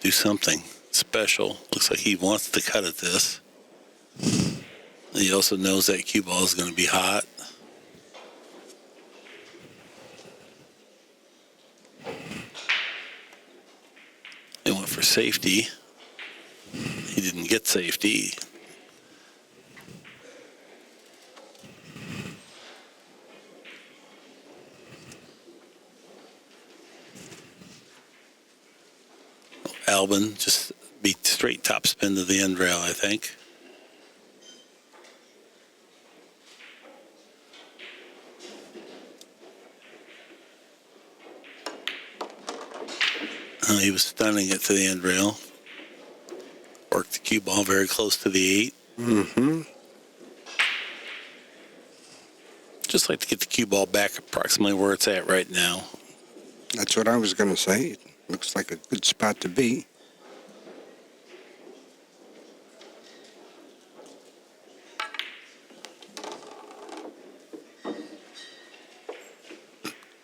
Speaker 2: do something special. Looks like he wants to cut at this. He also knows that cue ball is going to be hot. They went for safety. He didn't get safety. Albin just beat straight top spin to the end rail, I think. He was stunning it to the end rail. Worked the cue ball very close to the 8.
Speaker 5: Mm-hmm.
Speaker 2: Just like to get the cue ball back approximately where it's at right now.
Speaker 5: That's what I was going to say. It looks like a good spot to be.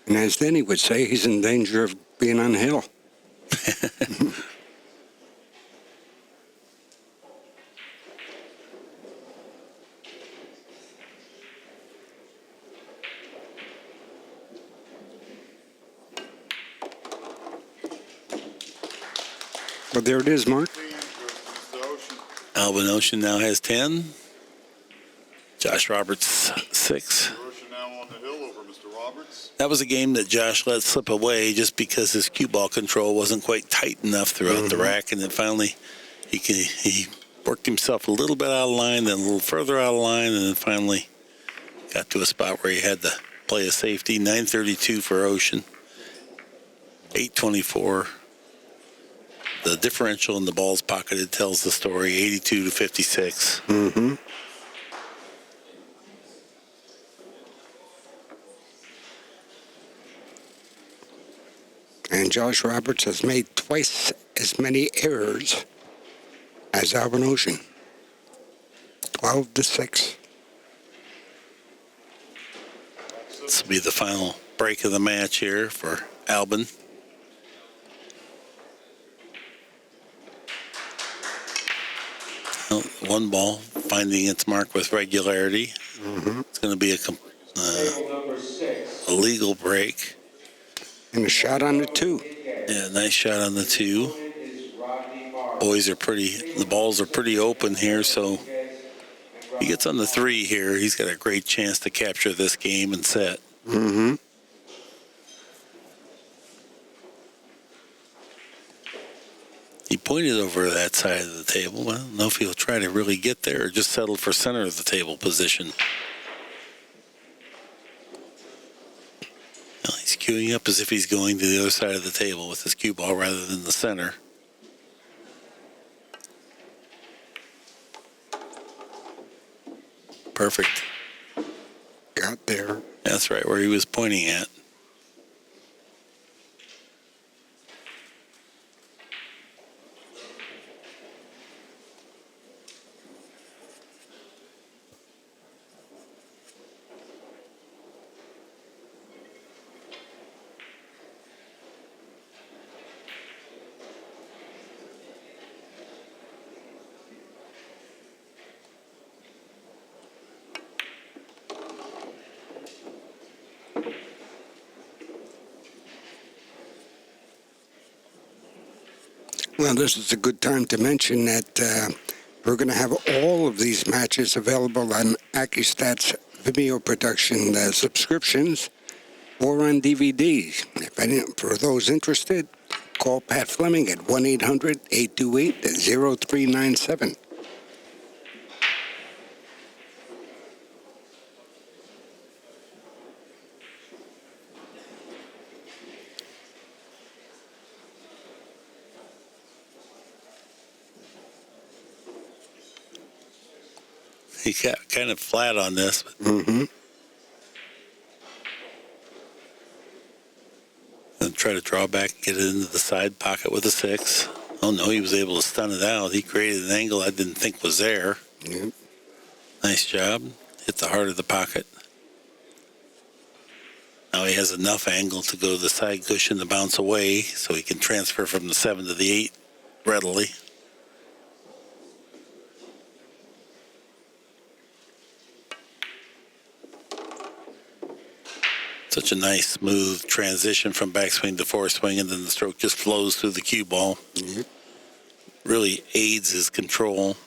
Speaker 5: And as Denny would say, he's in danger of being on hill. Well, there it is, Mark.
Speaker 4: Clean goes to Mr. Ocean.
Speaker 2: Albin Ocean now has 10. Josh Roberts 6.
Speaker 4: Mr. Ocean now on the hill over Mr. Roberts.
Speaker 2: That was a game that Josh let slip away just because his cue ball control wasn't quite tight enough throughout the rack, and then finally he worked himself a little bit out of line, then a little further out of line, and then finally got to a spot where he had to play a safety. 9:32 for Ocean. 8:24 the differential in the balls pocketed tells the story, 82 to 56.
Speaker 5: Mm-hmm. And Josh Roberts has made twice as many errors as Albin Ocean. 12 to 6.
Speaker 2: This will be the final break of the match here for Albin. Well, one ball finding its mark with regularity.
Speaker 5: Mm-hmm.
Speaker 2: It's going to be
Speaker 7: Table number 6.
Speaker 2: a legal break.
Speaker 5: And a shot on the 2.
Speaker 2: Yeah, nice shot on the 2.
Speaker 7: Opponent is Rodney Marr.
Speaker 2: The balls are pretty open here, so he gets on the 3 here. He's got a great chance to capture this game and set.
Speaker 5: Mm-hmm.
Speaker 2: He pointed over that side of the table. I don't know if he'll try to really get there or just settle for center of the table position. Well, he's queuing up as if he's going to the other side of the table with his cue ball rather than the center. Perfect.
Speaker 5: Got there.
Speaker 2: That's right where he was pointing at.
Speaker 5: Well, this is a good time to mention that we're going to have all of these matches available on Accu-Stats Vimeo production subscriptions or on DVD. For those interested, call Pat Fleming at 1-800-828-0397.
Speaker 2: He got kind of flat on this.
Speaker 5: Mm-hmm.
Speaker 2: And try to draw back and get it into the side pocket with a 6. Oh, no, he was able to stun it out. He created an angle I didn't think was there.
Speaker 5: Yep.
Speaker 2: Nice job. Hit the heart of the pocket. Now he has enough angle to go to the side cushion to bounce away so he can transfer from the 7 to the 8 readily. Such a nice, smooth transition from backswing to foreswing, and then the stroke just flows through the cue ball.
Speaker 5: Yep.
Speaker 2: Really aids his control.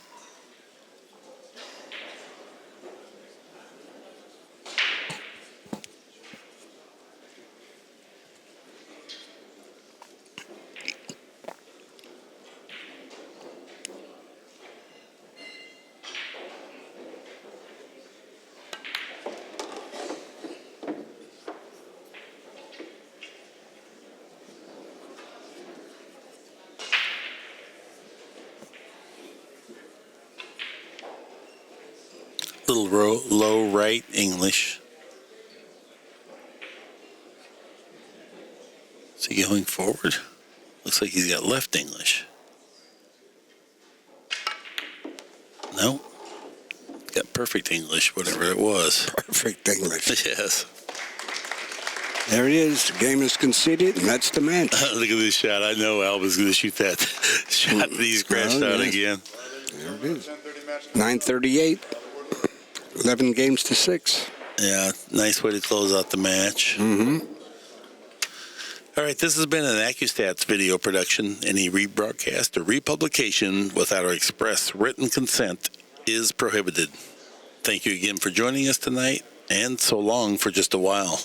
Speaker 2: Little low right English. Is he going forward? Looks like he's got left English. No. Got perfect English, whatever it was.
Speaker 5: Perfect English.
Speaker 2: Yes.
Speaker 5: There it is. The game is conceded, and that's the match.
Speaker 2: Look at this shot. I know Alba's going to shoot that shot that he's crashed out again.
Speaker 5: There it is.
Speaker 4: 10:30 match.
Speaker 5: 9:38. 11 games to 6.
Speaker 2: Yeah, nice way to close out the match.
Speaker 5: Mm-hmm.
Speaker 2: All right, this has been an Accu-Stats video production. Any rebroadcast or republication without our express written consent is prohibited. Thank you again for joining us tonight, and so long for just a while.